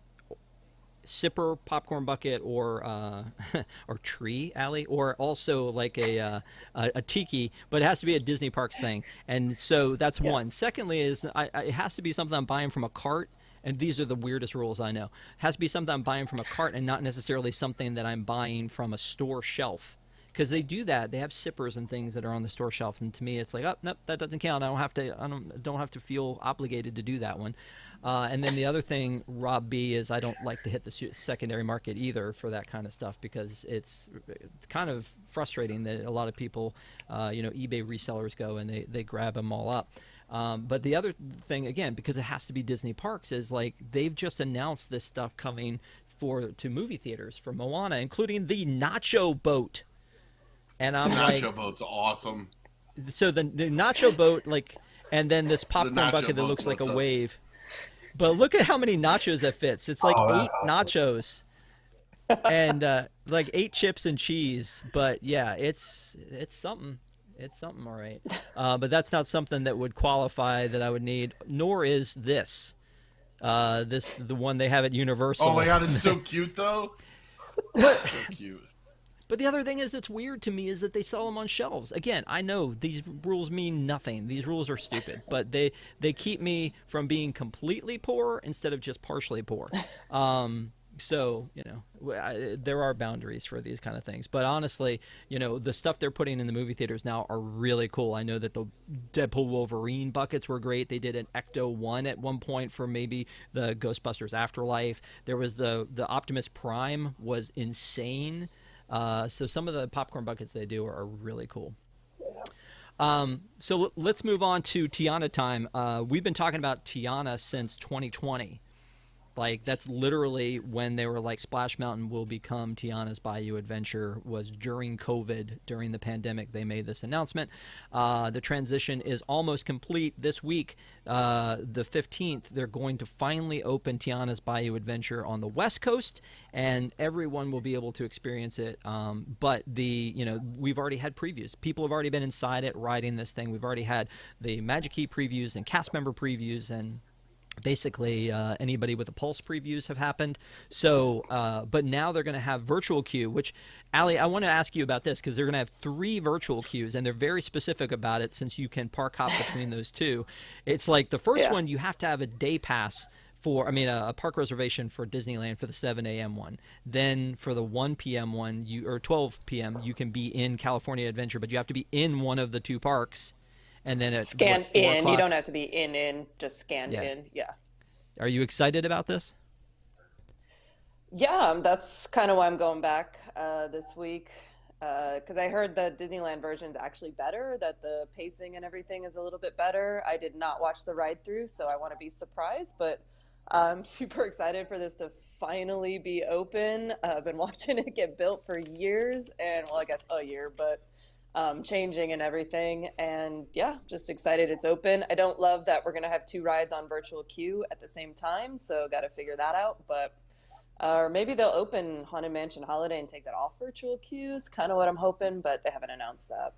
Speaker 1: sipper, popcorn bucket, or or tree alley, or also like a tiki. But it has to be a Disney Parks thing, and so that's
Speaker 2: Yeah.
Speaker 1: one. Secondly, it has to be something I'm buying from a cart. And these are the weirdest rules I know. It has to be something I'm buying from a cart and not necessarily something that I'm buying from a store shelf because they do that. They have sippers and things that are on the store shelves, and to me, it's like, oh nope, that doesn't count. I don't have to. I don't have to feel obligated to do that one. And then the other thing, Rob B, is I don't like to hit the secondary market either for that kind of stuff because it's kind of frustrating that a lot of people, eBay resellers go and they grab them all up. But the other thing, again, because it has to be Disney Parks, is like they've just announced this stuff coming to movie theaters for Moana, including the Nacho Boat. And
Speaker 4: The
Speaker 1: I'm like,
Speaker 4: nacho boat's awesome.
Speaker 1: so the Nacho Boat, like, and then this
Speaker 4: The
Speaker 1: popcorn
Speaker 4: nacho
Speaker 1: bucket that
Speaker 4: boat's
Speaker 1: looks like a
Speaker 4: what's up.
Speaker 1: wave. But look at how many nachos that fits. It's like
Speaker 3: Oh,
Speaker 1: eight
Speaker 3: that's awesome.
Speaker 1: nachos and like 8 chips and cheese. But yeah, it's something. It's something, all right. But that's not something that would qualify that I would need. Nor is this. The one they have at Universal.
Speaker 4: Oh my god, it's so cute though. It's so cute.
Speaker 1: But the other thing is that's weird to me is that they sell them on shelves. Again, I know these rules mean nothing. These rules are stupid, but they keep me from being completely poor instead of just partially poor. So there are boundaries for these kind of things. But honestly, the stuff they're putting in the movie theaters now are really cool. I know that the Deadpool Wolverine buckets were great. They did an Ecto one at one point for maybe the Ghostbusters Afterlife. There was the Optimus Prime was insane. So some of the popcorn buckets they do are really cool. So let's move on to Tiana time. We've been talking about Tiana since 2020. Like that's literally when they were like Splash Mountain will become Tiana's Bayou Adventure was during COVID, during the pandemic. They made this announcement. The transition is almost complete this week. The 15th, they're going to finally open Tiana's Bayou Adventure on the West Coast, and everyone will be able to experience it. But we've already had previews. People have already been inside it, riding this thing. We've already had the Magic Key previews and cast member previews and basically anybody with a pulse previews have happened. So but now they're going to have virtual queue, which Allie, I want to ask you about this because they're going to have 3 virtual queues and they're very specific about it since you can park hop between those two. It's like the first
Speaker 2: Yeah.
Speaker 1: one you have to have a day pass for, I mean, a park reservation for Disneyland for the 7 a.m. one. Then for the 1 p.m. one, or 12 p.m., you can be in California Adventure, but you have to be in one of the two parks. And then at
Speaker 2: Scan
Speaker 1: what, 4
Speaker 2: in.
Speaker 1: o'clock?
Speaker 2: You don't have to be in, just scanned
Speaker 1: Yeah.
Speaker 2: in. Yeah.
Speaker 1: Are you excited about this?
Speaker 2: Yeah, that's kind of why I'm going back this week. Because I heard the Disneyland version is actually better, that the pacing and everything is a little bit better. I did not watch the ride through, so I want to be surprised, but I'm super excited for this to finally be open. I've been watching it get built for years, and well, I guess a year, but changing and everything. And yeah, just excited it's open. I don't love that we're going to have two rides on virtual queue at the same time, so got to figure that out, but. Or maybe they'll open Haunted Mansion Holiday and take that off virtual queues. Kind of what I'm hoping, but they haven't announced that.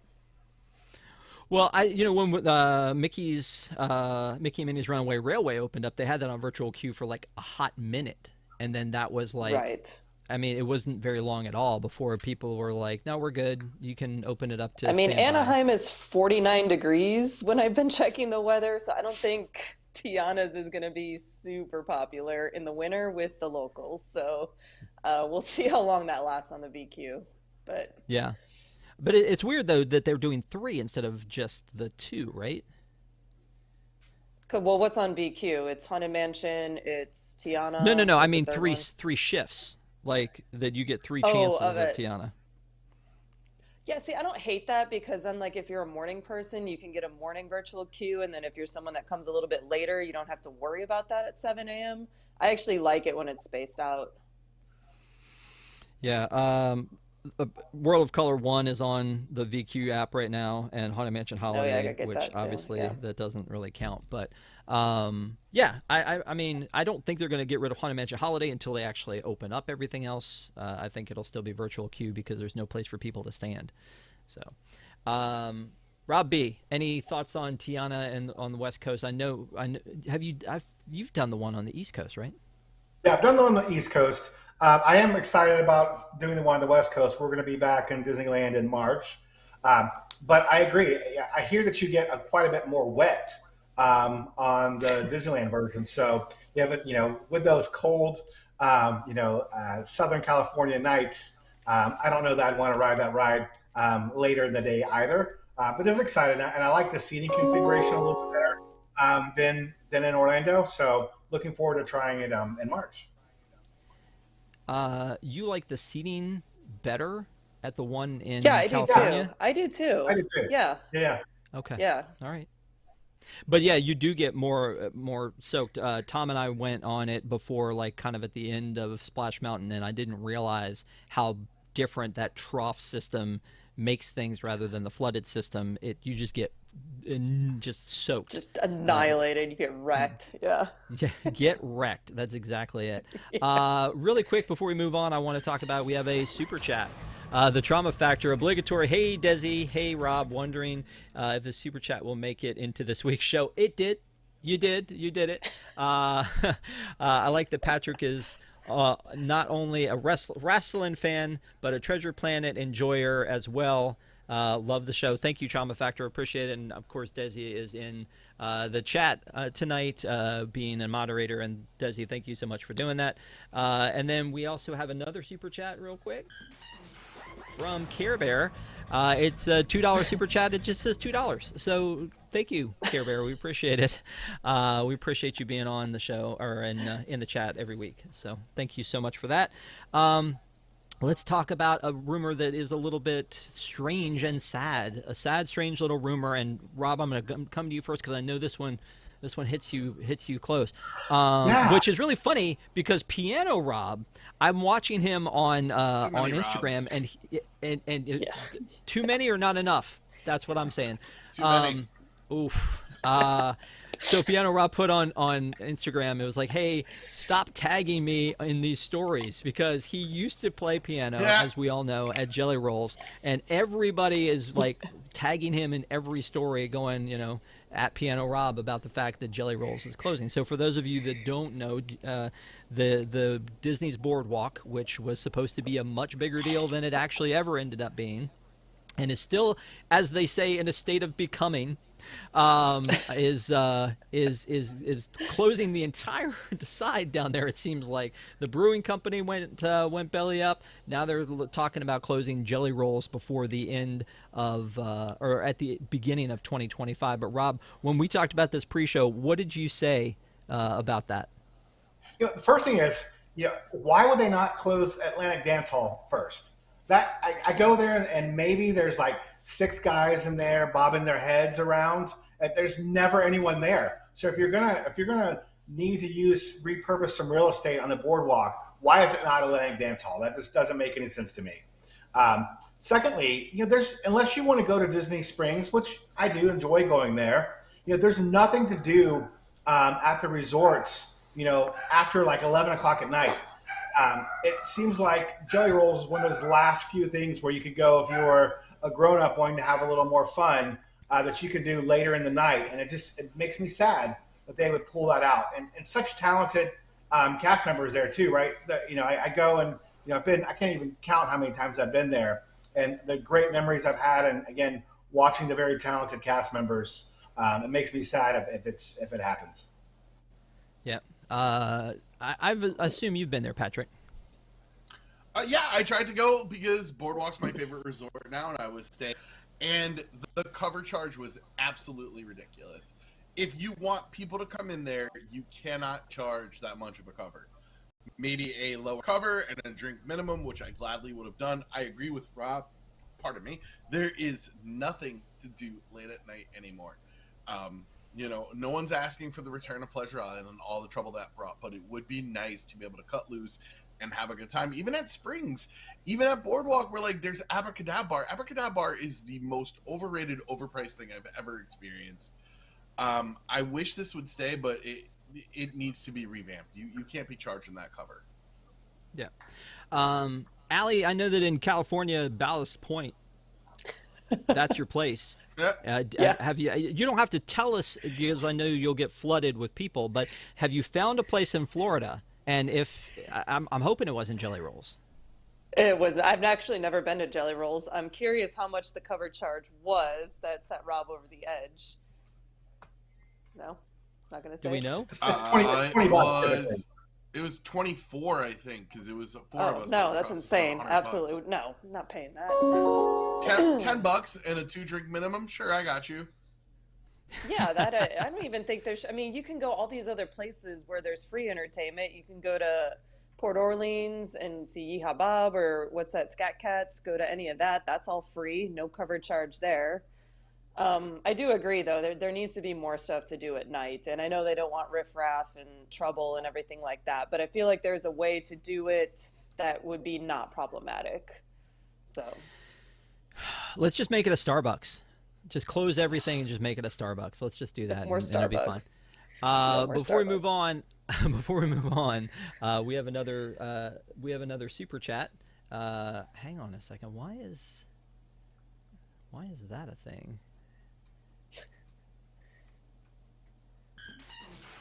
Speaker 1: Well, when Mickey and Minnie's Runaway Railway opened up, they had that on virtual queue for like a hot minute, and then that was like,
Speaker 2: right.
Speaker 1: I mean, it wasn't very long at all before people were like, "No, we're good. You can open it up to."
Speaker 2: I mean,
Speaker 1: standby."
Speaker 2: Anaheim is 49 degrees when I've been checking the weather, so I don't think Tiana's is going to be super popular in the winter with the locals. So we'll see how long that lasts on the VQ. But
Speaker 1: yeah, but it's weird though that they're doing 3 instead of just the 2, right?
Speaker 2: well, what's on VQ? It's Haunted Mansion. It's Tiana.
Speaker 1: No. I
Speaker 2: What's the
Speaker 1: mean
Speaker 2: third
Speaker 1: three
Speaker 2: one?
Speaker 1: three shifts, like that you get 3
Speaker 2: Oh,
Speaker 1: chances
Speaker 2: of
Speaker 1: at
Speaker 2: it.
Speaker 1: Tiana.
Speaker 2: Yeah, see, I don't hate that because then, like, if you're a morning person, you can get a morning virtual queue, and then if you're someone that comes a little bit later, you don't have to worry about that at 7 a.m. I actually like it when it's spaced out.
Speaker 1: Yeah. World of Color 1 is on the VQ app right now, and Haunted Mansion
Speaker 2: Oh, yeah, I
Speaker 1: Holiday,
Speaker 2: gotta get
Speaker 1: which
Speaker 2: that too.
Speaker 1: obviously
Speaker 2: Yeah.
Speaker 1: that doesn't really count. But yeah, I mean, I don't think they're going to get rid of Haunted Mansion Holiday until they actually open up everything else. I think it'll still be virtual queue because there's no place for people to stand. So, Rob B, any thoughts on Tiana and on the West Coast? I know. You've done the one on the East Coast, right?
Speaker 3: Yeah, I've done the one on the East Coast. I am excited about doing the one on the West Coast. We're going to be back in Disneyland in March. But I agree. I hear that you get quite a bit more wet on the Disneyland version. So you have it, with those cold, Southern California nights. I don't know that I'd want to ride that ride later in the day either. But it's exciting, and I like the seating configuration a little bit better than in Orlando. So looking forward to trying it in March.
Speaker 1: You like the seating better at the one in
Speaker 2: Yeah, I do
Speaker 1: California?
Speaker 2: too. I do too.
Speaker 3: I do too.
Speaker 2: Yeah.
Speaker 3: Yeah.
Speaker 1: Okay.
Speaker 2: Yeah.
Speaker 1: All right. But yeah, you do get more soaked. Tom and I went on it before, like kind of at the end of Splash Mountain, and I didn't realize how different that trough system makes things rather than the flooded system. You just get just soaked.
Speaker 2: Just annihilated. You get wrecked. Yeah.
Speaker 1: Yeah, get wrecked. That's exactly it. Really quick before we move on, I want to talk about we have a super chat. The Trauma Factor obligatory. Hey, Desi. Hey, Rob. Wondering if the super chat will make it into this week's show. It did. You did. You did it. I like that Patrick is not only a wrestling fan, but a Treasure Planet enjoyer as well. Love the show. Thank you, Trauma Factor. Appreciate it. And, of course, Desi is in the chat tonight, being a moderator. And, Desi, thank you so much for doing that. And then we also have another super chat real quick from Care Bear. It's a $2 super chat. It just says $2. So thank you, Care Bear. We appreciate it. We appreciate you being on the show or in the chat every week. So thank you so much for that. Let's talk about a rumor that is a little bit strange and sad. A sad, strange little rumor. And Rob, I'm going to come to you first because I know this one hits you close.
Speaker 3: Yeah.
Speaker 1: Which is really funny because Piano Rob, I'm watching him on Instagram, and
Speaker 2: Yeah.
Speaker 1: too many or not enough. That's what I'm saying.
Speaker 4: Too many.
Speaker 1: Oof. So Piano Rob put on Instagram, it was like, hey, stop tagging me in these stories, because he used to play piano, as we all know, at Jellyrolls, and everybody is like tagging him in every story, going, at Piano Rob about the fact that Jellyrolls is closing. So for those of you that don't know, the Disney's Boardwalk, which was supposed to be a much bigger deal than it actually ever ended up being, and is still, as they say, in a state of becoming, is closing the entire side down there. It seems like the brewing company went belly up. Now they're talking about closing Jellyrolls before the end of or at the beginning of 2025. But Rob, when we talked about this pre-show, what did you say about that?
Speaker 3: The first thing is, why would they not close Atlantic Dance Hall first? That I go there and maybe there's like 6 guys in there bobbing their heads around, and there's never anyone there. So if you're gonna need to repurpose some real estate on the boardwalk, why is it not Atlantic Dance Hall? That just doesn't make any sense to me. Secondly, unless you want to go to Disney Springs, which I do enjoy going there, there's nothing to do at the resorts, after like 11 o'clock at night. It seems like Jellyrolls is one of those last few things where you could go if you were a grown-up wanting to have a little more fun that you can do later in the night. And it makes me sad that they would pull that out. And such talented cast members there too, right? That, I go and, I can't even count how many times I've been there, and the great memories I've had. And again, watching the very talented cast members, it makes me sad if it happens.
Speaker 1: Yeah. I assume you've been there, Patrick.
Speaker 4: Yeah, I tried to go because Boardwalk's my favorite resort now, and I was staying. And the cover charge was absolutely ridiculous. If you want people to come in there, you cannot charge that much of a cover. Maybe a lower cover and a drink minimum, which I gladly would have done. I agree with Rob. Pardon me. There is nothing to do late at night anymore. No one's asking for the return of Pleasure Island and all the trouble that brought, but it would be nice to be able to cut loose and have a good time. Even at Springs, even at Boardwalk, where there's Abracadabra. Abracadabra is the most overrated, overpriced thing I've ever experienced. I wish this would stay, but it needs to be revamped. You can't be charging that cover.
Speaker 1: Yeah. Allie, I know that in California, Ballast Point, that's your place.
Speaker 4: Yeah.
Speaker 1: Have you? You don't have to tell us because I know you'll get flooded with people. But have you found a place in Florida? And if I'm hoping it wasn't Jellyrolls.
Speaker 2: It was. I've actually never been to Jellyrolls. I'm curious how much the cover charge was that set Rob over the edge. No, not gonna say.
Speaker 1: Do we know?
Speaker 3: It's 20 bucks.
Speaker 4: It was 24, I think, because it was 4 of us.
Speaker 2: No, that's insane. Absolutely. No, I'm not paying that.
Speaker 4: $10 and a 2-drink minimum. Sure, I got you.
Speaker 2: Yeah, I don't even think there's. I mean, you can go all these other places where there's free entertainment. You can go to Port Orleans and see Yeehaw Bob or what's that, Scat Cats. Go to any of that. That's all free. No cover charge there. I do agree, though. There needs to be more stuff to do at night. And I know they don't want riffraff and trouble and everything like that. But I feel like there's a way to do it that would be not problematic. So
Speaker 1: let's just make it a Starbucks. Just close everything and just make it a Starbucks. Let's just do that.
Speaker 2: More
Speaker 1: and
Speaker 2: Starbucks.
Speaker 1: it'll be fine. Before we move on, we have another super chat. Hang on a second. Why is that a thing?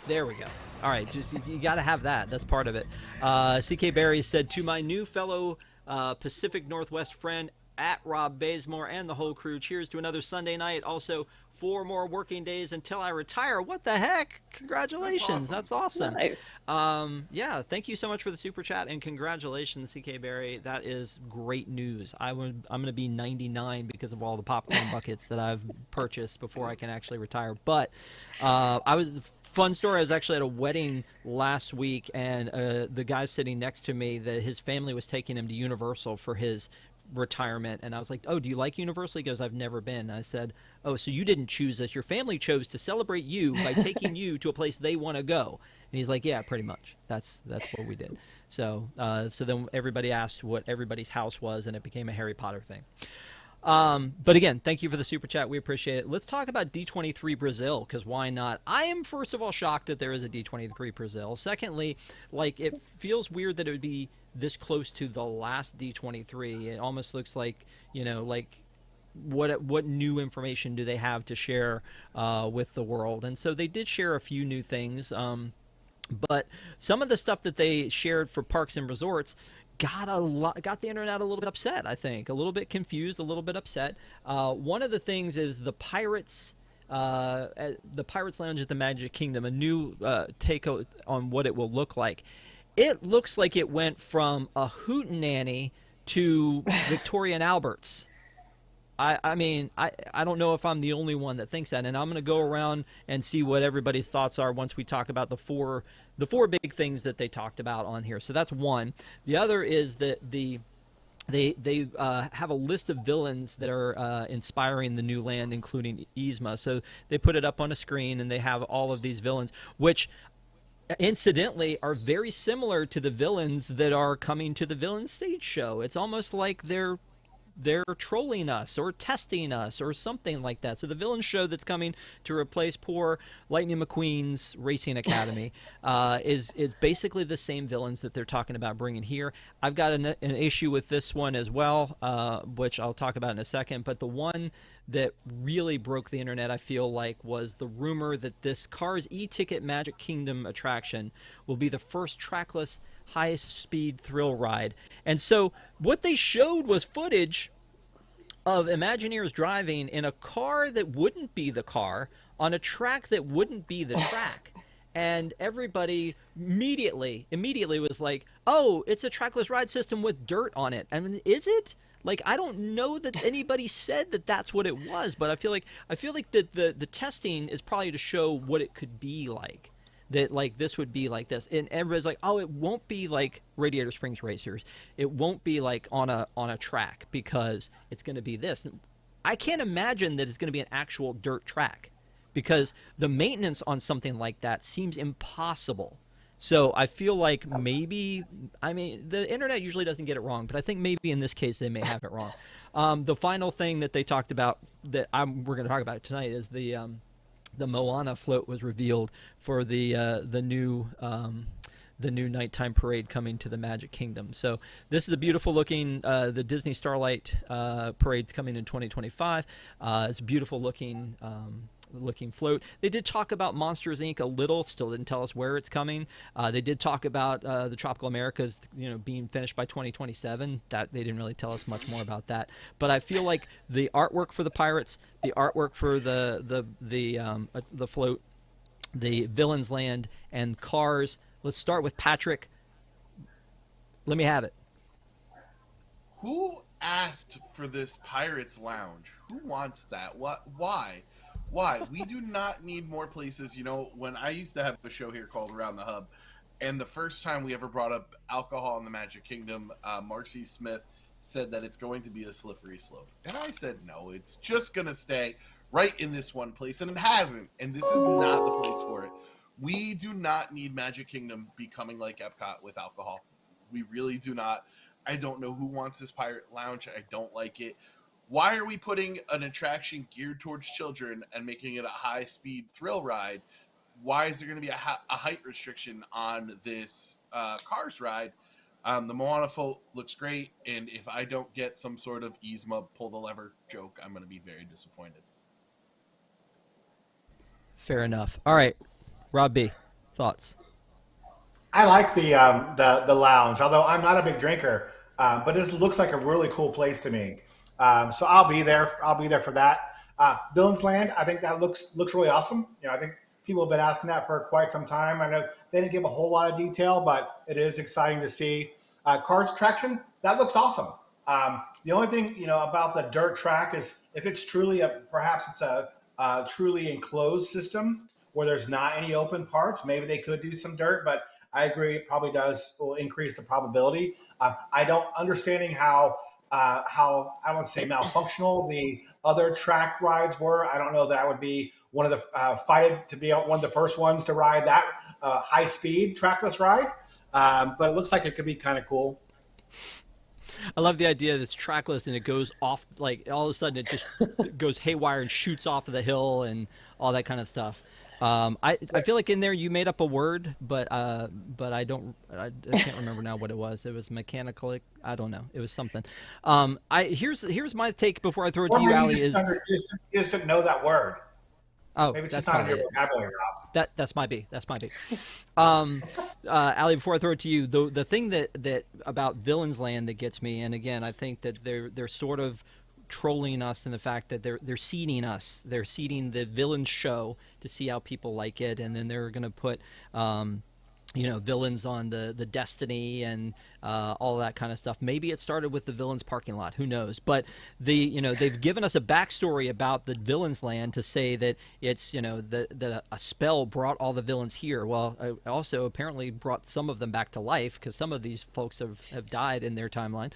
Speaker 1: There we go. All right, just you got to have that. That's part of it. CK Barry said, to my new fellow Pacific Northwest friend at Rob Bazemore and the whole crew, cheers to another Sunday night. Also, 4 more working days until I retire. What the heck? Congratulations. That's awesome.
Speaker 2: Nice.
Speaker 1: Yeah, thank you so much for the super chat, and congratulations, CK Barry. That is great news. I'm going to be 99 because of all the popcorn buckets that I've purchased before I can actually retire. But fun story, I was actually at a wedding last week, and the guy sitting next to me, his family was taking him to Universal for his retirement, and I was like, oh, do you like Universal? He goes, I've never been. I said, oh, so you didn't choose us. Your family chose to celebrate you by taking you to a place they want to go. And he's like, yeah, pretty much. That's what we did. So then everybody asked what everybody's house was, and it became a Harry Potter thing. But again, thank you for the super chat. We appreciate it. Let's talk about D23 Brazil, because why not? I am, first of all, shocked that there is a D23 Brazil. Secondly, it feels weird that it would be this close to the last D23. It almost looks like, what new information do they have to share with the world? And so they did share a few new things, but some of the stuff that they shared for parks and resorts got the internet a little bit upset. I think a little bit confused, a little bit upset. One of the things is the Pirates the Pirates Lounge at the Magic Kingdom, a new take on what it will look like. It looks like it went from a hootenanny to Victoria and Albert's. I mean, I don't know if I'm the only one that thinks that, and I'm going to go around and see what everybody's thoughts are once we talk about the four big things that they talked about on here. So that's one. The other is that they have a list of villains that are inspiring the new land, including Yzma. So they put it up on a screen, and they have all of these villains, which incidentally are very similar to the villains that are coming to the villain stage show. It's almost like they're trolling us or testing us or something like that. So the villain show that's coming to replace poor Lightning McQueen's Racing Academy is basically the same villains that they're talking about bringing here. I've got an issue with this one as well, which I'll talk about in a second. But the one that really broke the internet, I feel like, was the rumor that this Cars e-Ticket Magic Kingdom attraction will be the first trackless high-speed thrill ride. And so what they showed was footage of Imagineers driving in a car that wouldn't be the car on a track that wouldn't be the track. And everybody immediately was like, oh, it's a trackless ride system with dirt on it. I mean, is it? Like, I don't know that anybody said that that's what it was, but I feel like that the testing is probably to show what it could be like. That, like, this would be like this, and everybody's like, oh, it won't be like Radiator Springs Racers, it won't be like on a track, because it's going to be this. I can't imagine that it's going to be an actual dirt track, because the maintenance on something like that seems impossible. So I feel like maybe, I mean, the internet usually doesn't get it wrong, but I think maybe in this case they may have it wrong. The final thing that they talked about that we're going to talk about tonight is the Moana float was revealed for the new nighttime parade coming to the Magic Kingdom. So this is a beautiful looking the Disney Starlight parade's coming in 2025. It's a beautiful looking float. They did talk about Monsters Inc. a little, still didn't tell us where it's coming. They did talk about the Tropical Americas, being finished by 2027. That they didn't really tell us much more about that. But I feel like the artwork for the pirates, the artwork for the float, the Villains Land, and Cars. Let's start with Patrick. Let me have it.
Speaker 4: Who asked for this Pirates Lounge? Who wants that? What? Why? We do not need more places. When I used to have a show here called Around the Hub, and the first time we ever brought up alcohol in the Magic Kingdom, Marcy Smith said that it's going to be a slippery slope. And I said, no, it's just going to stay right in this one place. And it hasn't. And this is not the place for it. We do not need Magic Kingdom becoming like Epcot with alcohol. We really do not. I don't know who wants this Pirate Lounge. I don't like it. Why are we putting an attraction geared towards children and making it a high-speed thrill ride? Why is there going to be a height restriction on this Cars ride? The Moana float looks great, and if I don't get some sort of Yzma pull-the-lever joke, I'm going to be very disappointed.
Speaker 1: Fair enough. All right, Rob B., thoughts?
Speaker 3: I like the lounge, although I'm not a big drinker, but this looks like a really cool place to me. So I'll be there. I'll be there for that. Villains Land, I think that looks really awesome. I think people have been asking that for quite some time. I know they didn't give a whole lot of detail, but it is exciting to see. Cars attraction, that looks awesome. The only thing about the dirt track is if it's truly perhaps it's a truly enclosed system where there's not any open parts. Maybe they could do some dirt, but I agree it probably will increase the probability. I don't understanding how I don't want to say malfunctional the other track rides were. I don't know that I would be one of the fighted to be one of the first ones to ride that high speed trackless ride. But it looks like it could be kind of cool.
Speaker 1: I love the idea that it's trackless and it goes off, like all of a sudden it just goes haywire and shoots off of the hill and all that kind of stuff. I feel like in there you made up a word, but I can't remember now what it was. It was mechanical. I don't know. It was something. Here's my take before I throw it to you, Ali.
Speaker 3: You just didn't know that word.
Speaker 1: Oh,
Speaker 3: maybe it's just not in your vocabulary, Rob.
Speaker 1: That's my B. Ali, before I throw it to you, the thing that about Villains Land that gets me, and again, I think that they're sort of trolling us in the fact that they're seeding us. They're seeding the villains show to see how people like it, and then they're going to put villains on the Destiny and all that kind of stuff. Maybe it started with the villains parking lot. Who knows? But they've given us a backstory about the villains land to say that it's that a spell brought all the villains here. Well, also apparently brought some of them back to life because some of these folks have died in their timeline.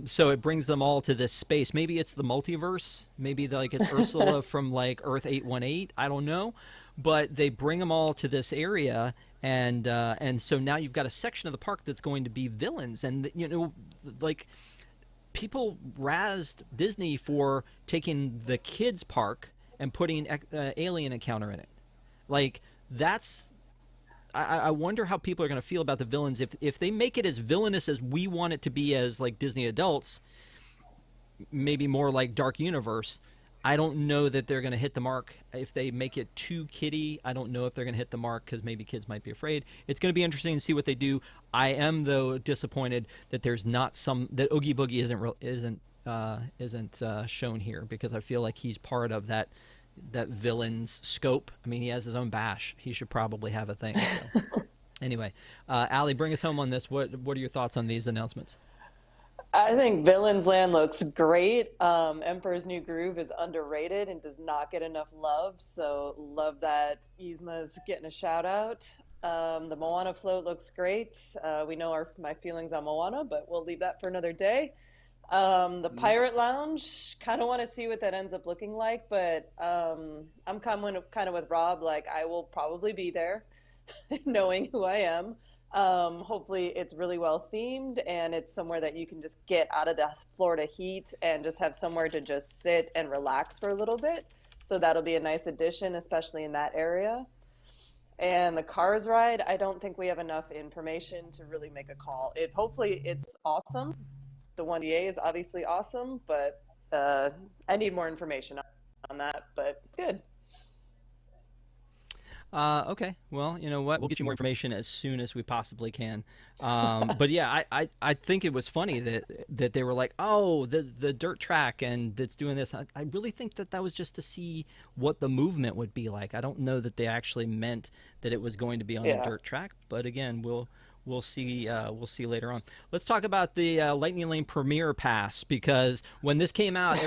Speaker 1: So it brings them all to this space. Maybe it's the multiverse. Maybe it's Ursula from Earth 818. I don't know. But they bring them all to this area. And so now you've got a section of the park that's going to be villains, and people razzed Disney for taking the kids park and putting Alien Encounter in it. I wonder how people are going to feel about the villains if they make it as villainous as we want it to be as Disney adults, maybe more like Dark Universe. I don't know that they're going to hit the mark. If they make it too kiddie, I don't know if they're going to hit the mark because maybe kids might be afraid. It's going to be interesting to see what they do. I am, though, disappointed that there's not that Oogie Boogie isn't shown here because I feel like he's part of that villain's scope. I mean, he has his own bash. He should probably have a thing. So. Anyway, Allie, bring us home on this. What are your thoughts on these announcements?
Speaker 2: I think Villains Land looks great. Emperor's New Groove is underrated and does not get enough love. So love that Yzma's getting a shout out. The Moana float looks great. We know my feelings on Moana, but we'll leave that for another day. The Pirate Lounge, kind of want to see what that ends up looking like, but I'm kind of with Rob. I will probably be there, knowing who I am. Hopefully it's really well themed and it's somewhere that you can just get out of the Florida heat and just have somewhere to just sit and relax for a little bit. So that'll be a nice addition, especially in that area. And the Cars ride, I don't think we have enough information to really make a call. Hopefully it's awesome. The 1DA is obviously awesome, but I need more information on that, but it's good.
Speaker 1: Okay, well, you know what? We'll get you more information as soon as we possibly can. But yeah, I think it was funny that they were like, oh, the dirt track and that's doing this. I really think that was just to see what the movement would be like. I don't know that they actually meant that it was going to be on the dirt track. But again, we'll see later on. Let's talk about the Lightning Lane Premier Pass, because when this came out,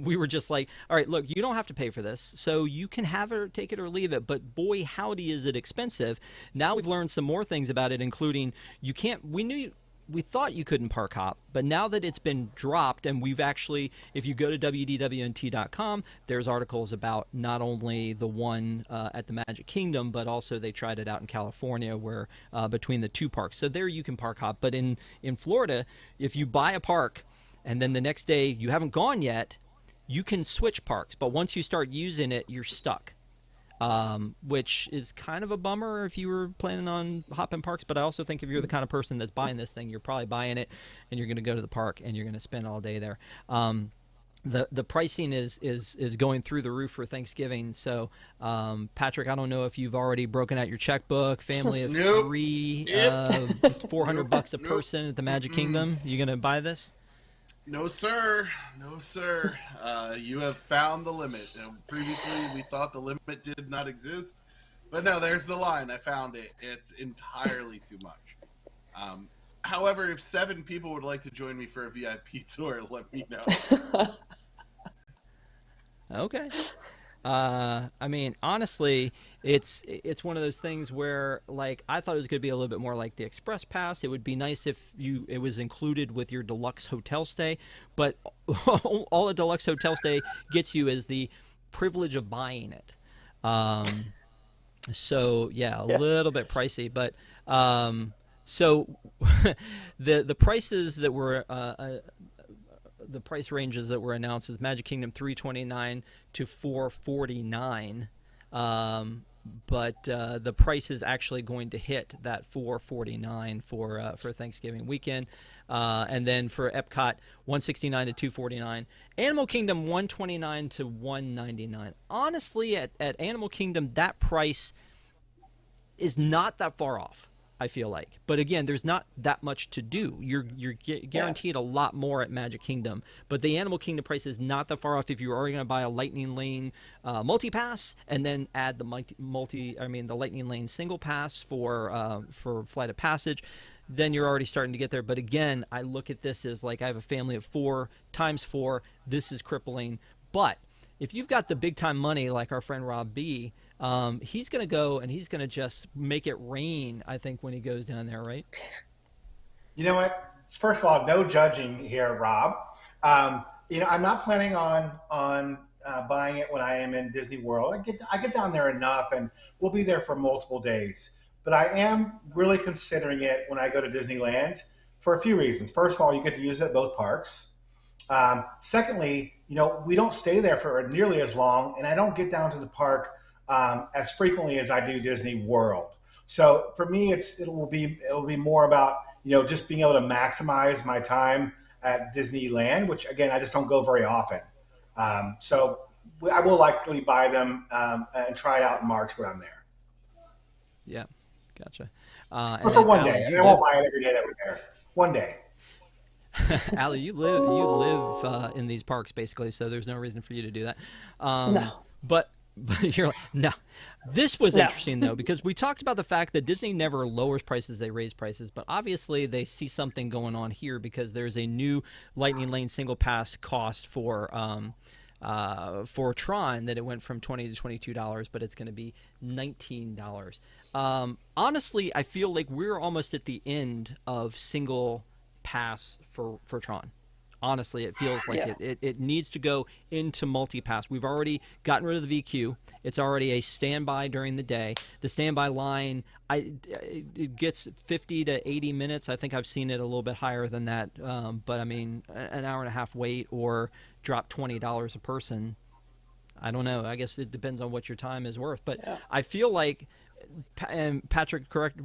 Speaker 1: we were just like, all right, look, you don't have to pay for this, so you can have it or take it or leave it, but boy, howdy is it expensive. Now we've learned some more things about it, including we thought you couldn't park hop, but now that it's been dropped, and we've actually, if you go to WDWNT.com, there's articles about not only the one at the Magic Kingdom, but also they tried it out in California where between the two parks. So there you can park hop. But in Florida, if you buy a park and then the next day you haven't gone yet, you can switch parks. But once you start using it, you're stuck. Which is kind of a bummer if you were planning on hopping parks, but I also think if you're the kind of person that's buying this thing, you're probably buying it and you're going to go to the park and you're going to spend all day there. The pricing is going through the roof for Thanksgiving. So, Patrick, I don't know if you've already broken out your checkbook. Family of three, $400 a person at the Magic Kingdom. You going to buy this?
Speaker 4: No, sir. No, sir. You have found the limit. Previously, we thought the limit did not exist. But no, there's the line. I found it. It's entirely too much. However, if 7 people would like to join me for a VIP tour, let me know.
Speaker 1: Okay. I mean, honestly, it's one of those things where, I thought it was going to be a little bit more like the Express Pass. It would be nice if it was included with your deluxe hotel stay, but all a deluxe hotel stay gets you is the privilege of buying it. So yeah, a little bit pricey, but so the prices that were the price ranges that were announced is Magic Kingdom $329 to $449, but the price is actually going to hit that $449 for Thanksgiving weekend, and then for Epcot $169 to $249, Animal Kingdom $129 to $199. Honestly, at Animal Kingdom, that price is not that far off. I feel like. But again, there's not that much to do. You're guaranteed a lot more at Magic Kingdom. But the Animal Kingdom price is not that far off if you're already going to buy a Lightning Lane multi-pass and then add the the Lightning Lane single pass for Flight of Passage. Then you're already starting to get there. But again, I look at this as like I have a family of 4 times 4. This is crippling. But if you've got the big time money like our friend Rob B., he's going to go and he's going to just make it rain, I think, when he goes down there, right?
Speaker 3: You know what? First of all, no judging here, Rob. I'm not planning on buying it when I am in Disney World. I get down there enough, and we'll be there for multiple days. But I am really considering it when I go to Disneyland for a few reasons. First of all, you get to use it at both parks. Secondly, we don't stay there for nearly as long, and I don't get down to the park as frequently as I do Disney World. So for me, it will be more about just being able to maximize my time at Disneyland, which again I just don't go very often. So I will likely buy them and try it out in March when I'm there.
Speaker 1: Yeah, gotcha.
Speaker 3: But for one day, and I won't buy it every day that we're there. One day.
Speaker 1: Allie, you live in these parks basically, so there's no reason for you to do that.
Speaker 2: No.
Speaker 1: But you're like, no. This was interesting, though, because we talked about the fact that Disney never lowers prices, they raise prices. But obviously, they see something going on here because there's a new Lightning Lane single pass cost for Tron that it went from $20 to $22, but it's going to be $19. Honestly, I feel like we're almost at the end of single pass for Tron. Honestly, it feels like it needs to go into multi-pass. We've already gotten rid of the VQ. It's already a standby during the day. The standby line, it gets 50 to 80 minutes. I think I've seen it a little bit higher than that. But, I mean, an hour and a half wait or drop $20 a person. I don't know. I guess it depends on what your time is worth. But I feel like, and Patrick, correct,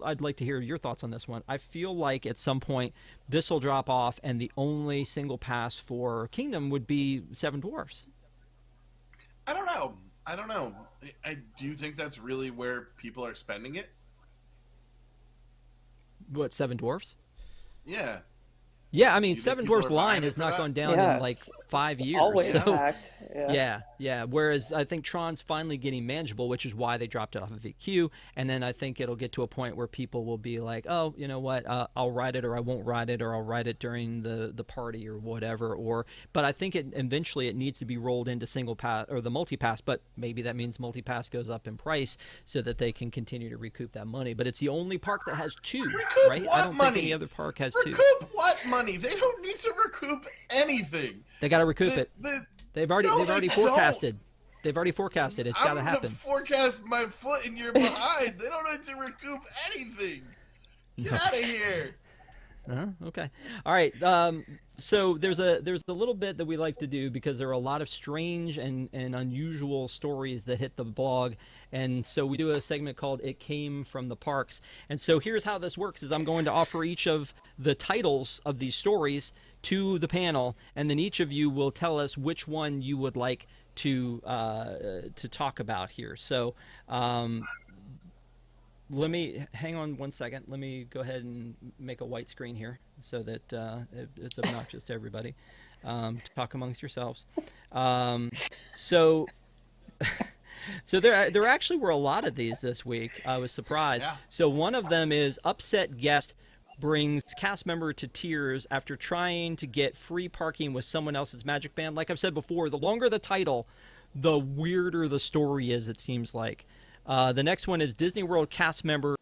Speaker 1: I'd like to hear your thoughts on this one. I feel like at some point this will drop off and the only single pass for Kingdom would be Seven Dwarfs.
Speaker 4: I don't know. Do you think that's really where people are spending it?
Speaker 1: What, Seven Dwarfs?
Speaker 4: Yeah.
Speaker 1: Yeah, I mean, Seven Dwarfs line has not gone down in like 5 years.
Speaker 2: Always packed.
Speaker 1: Yeah. Whereas I think Tron's finally getting manageable, which is why they dropped it off of VQ. And then I think it'll get to a point where people will be like, oh, you know what, I'll ride it or I won't ride it, or I'll ride it during the party or whatever. But I think eventually it needs to be rolled into single pass or the multi-pass. But maybe that means multi-pass goes up in price so that they can continue to recoup that money. But it's the only park that has 2, right? I don't think any other park has 2.
Speaker 4: Recoup what money? They don't need to recoup anything.
Speaker 1: They got to recoup it. They've already forecasted. They've already forecasted. It's got to happen.
Speaker 4: I'm going to forecast my foot and you're behind. They don't need to recoup anything. Get out of here.
Speaker 1: Okay. All right. So there's a little bit that we like to do because there are a lot of strange and unusual stories that hit the blog. And so we do a segment called It Came from the Parks. And so here's how this works is I'm going to offer each of the titles of these stories to the panel, and then each of you will tell us which one you would like to talk about here. So let me hang on one second. Let me go ahead and make a white screen here so that it's obnoxious to everybody. Talk amongst yourselves. So there actually were a lot of these this week. I was surprised. Yeah. So one of them is upset guest brings cast member to tears after trying to get free parking with someone else's Magic Band. Like I've said before, the longer the title, the weirder the story is, it seems like. The next one is Disney World cast member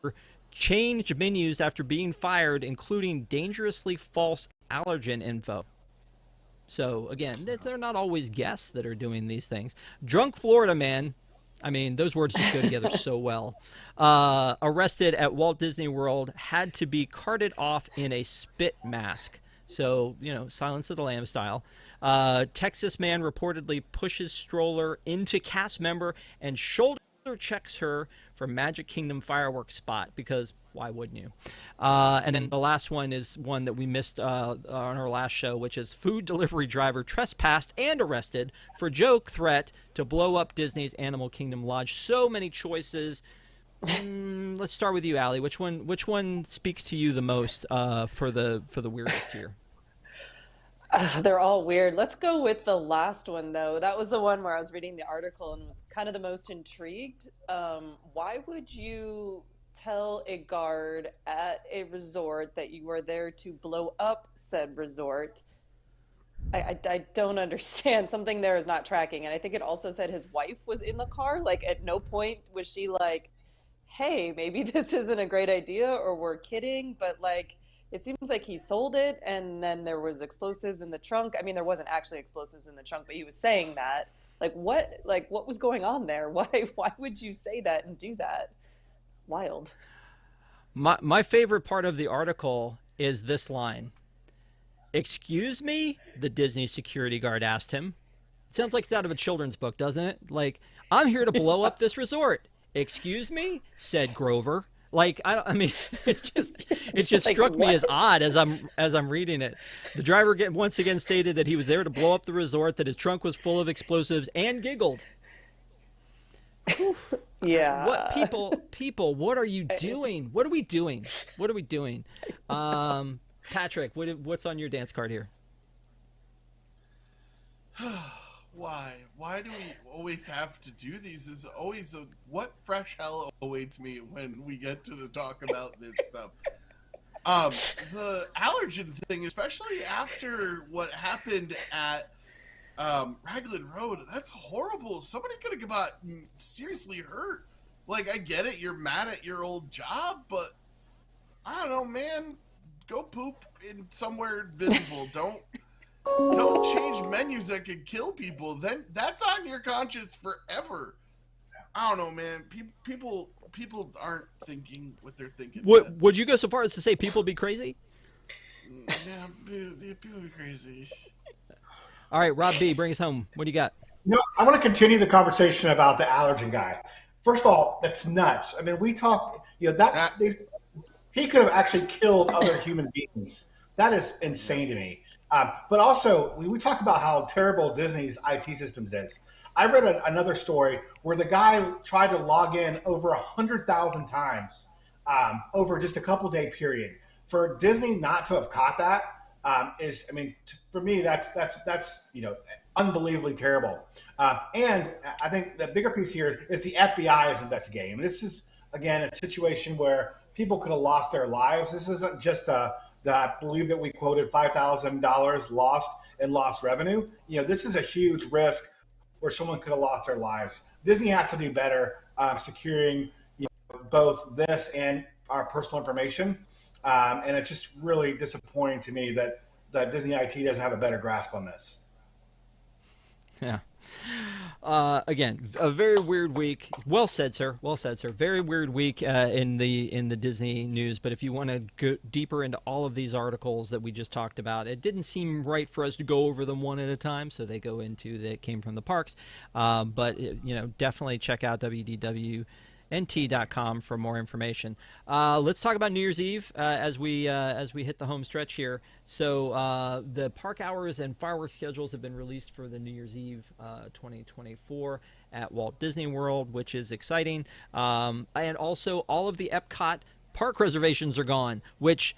Speaker 1: changed menus after being fired, including dangerously false allergen info. So, again, they're not always guests that are doing these things. Drunk Florida man, I mean, those words just go together so well. Arrested at Walt Disney World, had to be carted off in a spit mask. So, Silence of the Lambs style. Texas man reportedly pushes stroller into cast member and shoulder checks her for Magic Kingdom fireworks spot, because why wouldn't you? And then the last one is one that we missed on our last show, which is food delivery driver trespassed and arrested for joke threat to blow up Disney's Animal Kingdom Lodge. So many choices. Let's start with you, Allie. Which one speaks to you the most for the weirdest here?
Speaker 2: They're all weird. Let's go with the last one, though. That was the one where I was reading the article and was kind of the most intrigued. Why would you tell a guard at a resort that you are there to blow up said resort? I don't understand. Something there is not tracking. And I think it also said his wife was in the car. Like, at no point was she like, hey, maybe this isn't a great idea or we're kidding. But, like, it seems like he sold it and then there was explosives in the trunk. I mean, there wasn't actually explosives in the trunk, but he was saying that. What was going on there? Why would you say that and do that? Wild.
Speaker 1: My favorite part of the article is this line. Excuse me? The Disney security guard asked him. It sounds like it's out of a children's book, doesn't it? Like, I'm here to blow up this resort. Excuse me? Said Grover. Like, I mean, it just
Speaker 2: like,
Speaker 1: struck me
Speaker 2: what?
Speaker 1: as odd as I'm reading it. The driver once again stated that he was there to blow up the resort, that his trunk was full of explosives, and giggled.
Speaker 2: Yeah.
Speaker 1: What people? What are you doing? What are we doing? What are we doing? Patrick, what's on your dance card here?
Speaker 4: Why do we always have to do these? Is always what fresh hell awaits me when we get to talk about this stuff. The allergen thing, especially after what happened at Raglan Road, that's horrible. Somebody could have gotten seriously hurt. Like, I get it, you're mad at your old job, but I don't know, man. Go poop in somewhere visible. Don't change menus that could kill people. Then that's on your conscience forever. I don't know, man. People aren't thinking what they're thinking.
Speaker 1: Would you go so far as to say people be crazy?
Speaker 4: Yeah, people be crazy.
Speaker 1: All right, Rob B, bring us home. What do you got?
Speaker 3: I want to continue the conversation about the allergen guy. First of all, that's nuts. I mean, we talk, he could have actually killed other human beings. That is insane to me. But also, we talk about how terrible Disney's IT systems is. I read another story where the guy tried to log in over 100,000 times over just a couple-day period. For Disney not to have caught that for me, that's unbelievably terrible. And I think the bigger piece here is the FBI is investigating. This is, again, a situation where people could have lost their lives. This isn't just I believe that we quoted $5,000 lost in lost revenue. This is a huge risk where someone could have lost their lives. Disney has to do better securing both this and our personal information. And it's just really disappointing to me that Disney IT doesn't have a better grasp on this.
Speaker 1: Yeah. Again, a very weird week. Well said, sir. Well said, sir. Very weird week in the Disney news. But if you want to go deeper into all of these articles that we just talked about, it didn't seem right for us to go over them one at a time. So they go into that came from the parks. But definitely check out WDWNT.com for more information. Let's talk about New Year's Eve as we hit the home stretch here. So the park hours and fireworks schedules have been released for the New Year's Eve 2024 at Walt Disney World, which is exciting. And also all of the Epcot park reservations are gone, which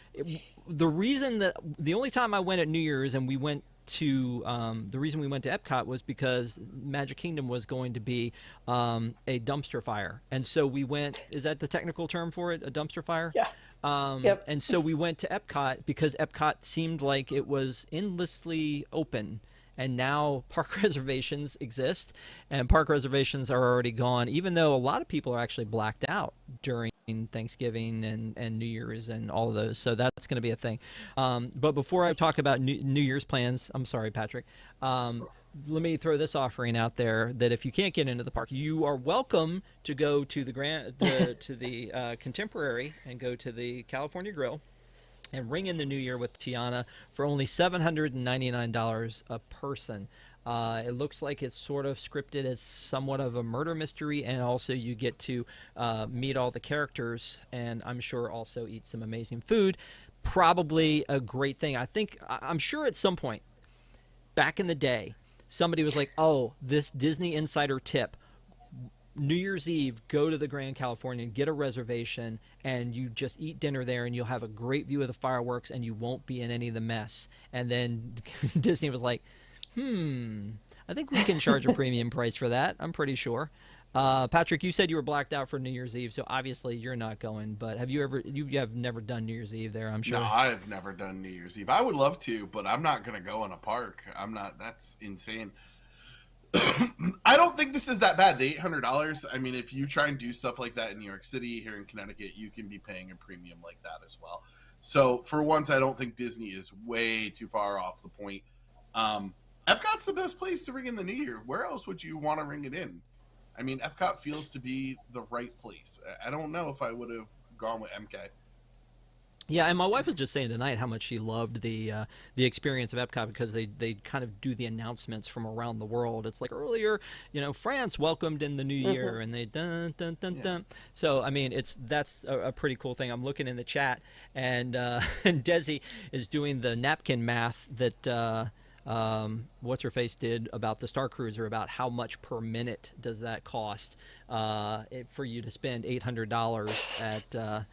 Speaker 1: the only time I went at New Year's and we went to the reason we went to Epcot was because Magic Kingdom was going to be a dumpster fire, and so we went. Is that the technical term for it? A dumpster fire?
Speaker 2: Yeah. Yep.
Speaker 1: And so we went to Epcot because Epcot seemed like it was endlessly open, and now park reservations exist, and park reservations are already gone, even though a lot of people are actually blacked out during Thanksgiving and New Year's and all of those. So that's going to be a thing. But before I talk about New Year's plans, I'm sorry, Patrick, let me throw this offering out there that if you can't get into the park, you are welcome to go to the Contemporary and go to the California Grill and ring in the new year with Tiana for only $799 a person. It looks like it's sort of scripted as somewhat of a murder mystery, and also you get to meet all the characters, and I'm sure also eat some amazing food. Probably a great thing. I'm sure at some point back in the day, somebody was like, oh, this Disney insider tip. New Year's Eve, go to the Grand Californian, get a reservation, and you just eat dinner there, and you'll have a great view of the fireworks, and you won't be in any of the mess. And then Disney was like, I think we can charge a premium price for that. I'm pretty sure. Patrick, you said you were blacked out for New Year's Eve, so obviously you're not going. But have you ever? You have never done New Year's Eve there, I'm sure.
Speaker 4: No, I've never done New Year's Eve. I would love to, but I'm not going to go in a park. I'm not. That's insane. I don't think this is that bad. The $800. I mean, if you try and do stuff like that in New York City, here in Connecticut, you can be paying a premium like that as well. So for once, I don't think Disney is way too far off the point. Epcot's the best place to ring in the New Year. Where else would you want to ring it in? I mean, Epcot feels to be the right place. I don't know if I would have gone with MK.
Speaker 1: Yeah, and my wife was just saying tonight how much she loved the experience of Epcot because they kind of do the announcements from around the world. It's like earlier, France welcomed in the new year, and they dun dun dun dun. So I mean, that's a pretty cool thing. I'm looking in the chat, and and Desi is doing the napkin math that. What's her face did about the Star Cruiser, about how much per minute does that cost for you to spend $800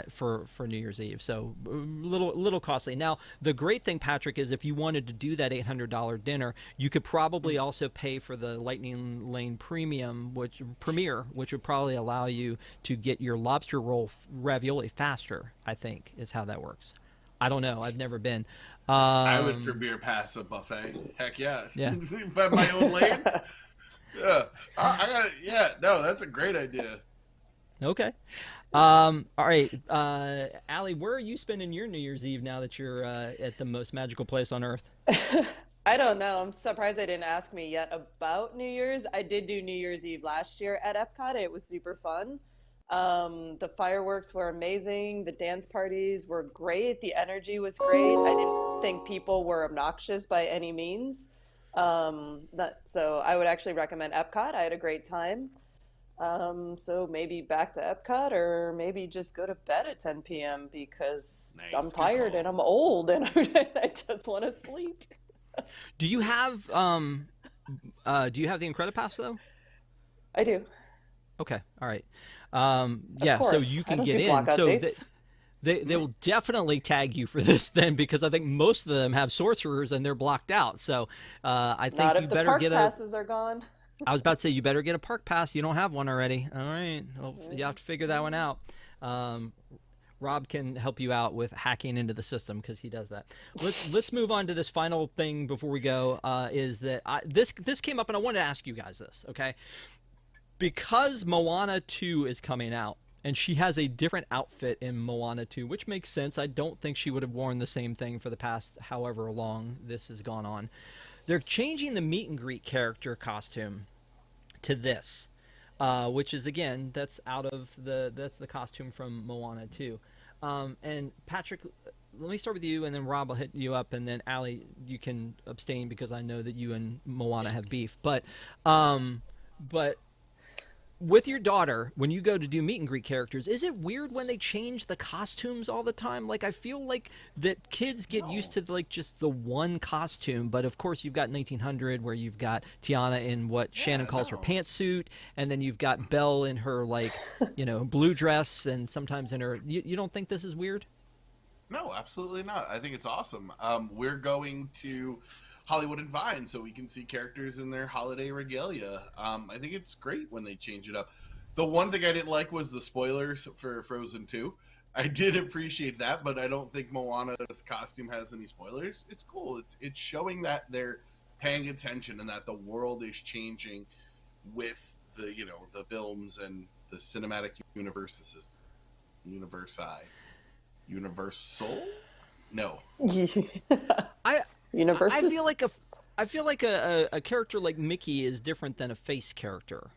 Speaker 1: for New Year's Eve. So little costly. Now the great thing, Patrick, is if you wanted to do that $800 dinner, you could probably also pay for the Lightning Lane Premium, which would probably allow you to get your lobster roll ravioli faster. I think is how that works. I don't know. I've never been.
Speaker 4: I would premier pass a buffet. Heck yeah.
Speaker 1: Yeah.
Speaker 4: If I have my own lane. Yeah. I got it. Yeah. No, that's a great idea.
Speaker 1: Okay. All right. Allie, where are you spending your New Year's Eve now that you're at the most magical place on earth?
Speaker 2: I don't know. I'm surprised they didn't ask me yet about New Year's. I did do New Year's Eve last year at Epcot. It was super fun. The fireworks were amazing. The dance parties were great. The energy was great. I didn't think people were obnoxious by any means. So I would actually recommend Epcot. I had a great time. So maybe back to Epcot, or maybe just go to bed at 10 p.m. because I'm tired and I'm old and I just want to sleep.
Speaker 1: Do you have the Incredipass though?
Speaker 2: I do.
Speaker 1: Okay. All right. Yeah, so you can get in. So they will definitely tag you for this then, because I think most of them have sorcerers and they're blocked out. So I think you better get
Speaker 2: the park passes are gone.
Speaker 1: I was about to say you better get a park pass. You don't have one already. All right, well, you have to figure that one out. Rob can help you out with hacking into the system because he does that. Let's move on to this final thing before we go. Is that this came up and I wanted to ask you guys this, okay? Because Moana 2 is coming out, and she has a different outfit in Moana 2, which makes sense. I don't think she would have worn the same thing for the past however long this has gone on. They're changing the meet and greet character costume to this, which is, again, that's the costume from Moana 2. And Patrick, let me start with you, and then Rob will hit you up, and then Allie, you can abstain because I know that you and Moana have beef. But with your daughter, when you go to do meet and greet characters, is it weird when they change the costumes all the time? Like, I feel like that kids get used to like just the one costume, but of course you've got 1900 where you've got Tiana in what Shannon calls her pantsuit, and then you've got Belle in her like blue dress, and sometimes in her. You don't think this is weird?
Speaker 4: No, absolutely not. I think it's awesome. We're going to Hollywood and Vine, so we can see characters in their holiday regalia. I think it's great when they change it up. The one thing I didn't like was the spoilers for Frozen 2. I did appreciate that, but I don't think Moana's costume has any spoilers. It's cool. It's showing that they're paying attention and that the world is changing with the the films and the cinematic universes. Universal? No.
Speaker 2: Universes?
Speaker 1: I feel like a character like Mickey is different than a face character,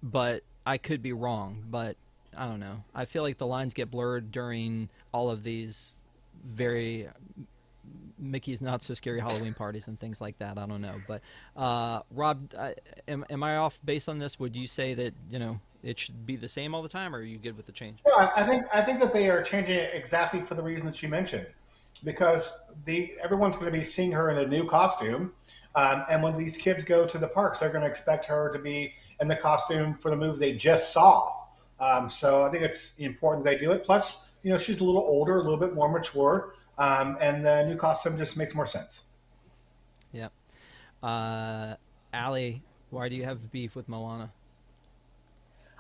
Speaker 1: but I could be wrong. But I don't know. I feel like the lines get blurred during all of these very Mickey's Not So Scary Halloween parties and things like that. I don't know. But Rob, am I off base on this? Would you say that it should be the same all the time, or are you good with the change?
Speaker 3: Yeah, I think that they are changing it exactly for the reason that you mentioned. Because everyone's going to be seeing her in a new costume. And when these kids go to the parks, they're going to expect her to be in the costume for the movie they just saw. So I think it's important they do it. Plus, she's a little older, a little bit more mature, and the new costume just makes more sense.
Speaker 1: Yeah. Allie, why do you have beef with Moana?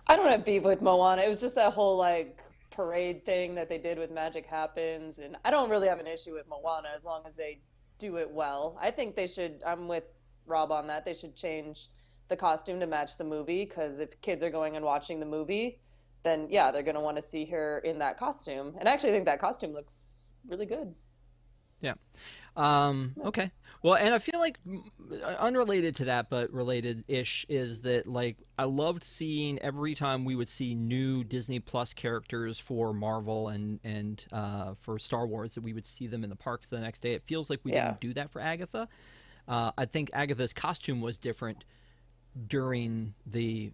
Speaker 2: I don't have beef with Moana. It was just that whole like parade thing that they did with Magic Happens, and I don't really have an issue with Moana as long as they do it well. I think they should. I'm with Rob on that. They should change the costume to match the movie because if kids are going and watching the movie, then yeah, they're going to want to see her in that costume. And I actually think that costume looks really good.
Speaker 1: Yeah. Okay. Well, and I feel like unrelated to that, but related-ish, is that like I loved seeing every time we would see new Disney Plus characters for Marvel and for Star Wars that we would see them in the parks the next day. It feels like we didn't do that for Agatha. I think Agatha's costume was different during the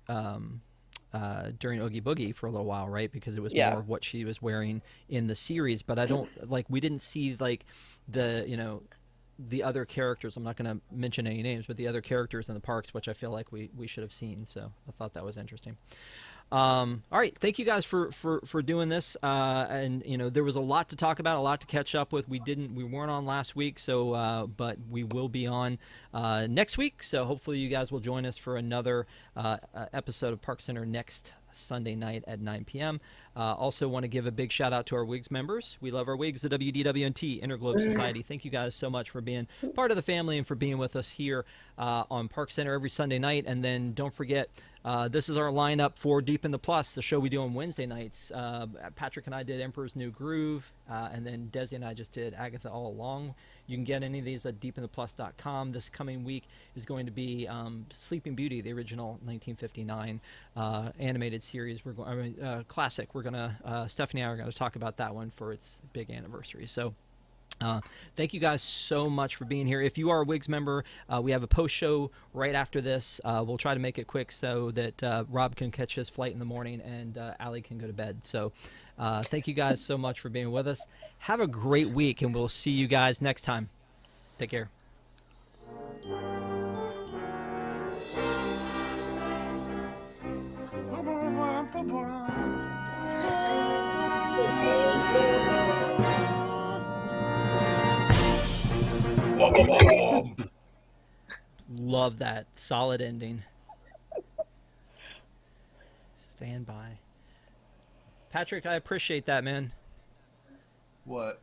Speaker 1: during Oogie Boogie for a little while, right? Because it was more of what she was wearing in the series. But I don't like we didn't see like the the other characters. I'm not going to mention any names, but the other characters in the parks, which I feel like we should have seen. So I thought that was interesting. All right, thank you guys for doing this. And there was a lot to talk about, a lot to catch up with. We weren't on last week, so but we will be on next week. So hopefully you guys will join us for another episode of ParksCenter next Sunday night at 9 p.m. Also want to give a big shout out to our WIGS members. We love our WIGS, the WDWNT Interglobe Society. Thank you guys so much for being part of the family and for being with us here on ParksCenter every Sunday night. And then don't forget, this is our lineup for Deep in the Plus, the show we do on Wednesday nights. Patrick and I did Emperor's New Groove, and then Desi and I just did Agatha All Along. You can get any of these at deepintheplus.com. This coming week is going to be Sleeping Beauty, the original 1959 animated series. Classic. We're gonna Stephanie and I are going to talk about that one for its big anniversary. So. Thank you guys so much for being here. If you are a WIGS member, we have a post show right after this. We'll try to make it quick so that Rob can catch his flight in the morning and Allie can go to bed. So thank you guys so much for being with us. Have a great week, and we'll see you guys next time. Take care. Love that. Solid ending. Stand by. Patrick, I appreciate that, man.
Speaker 4: What?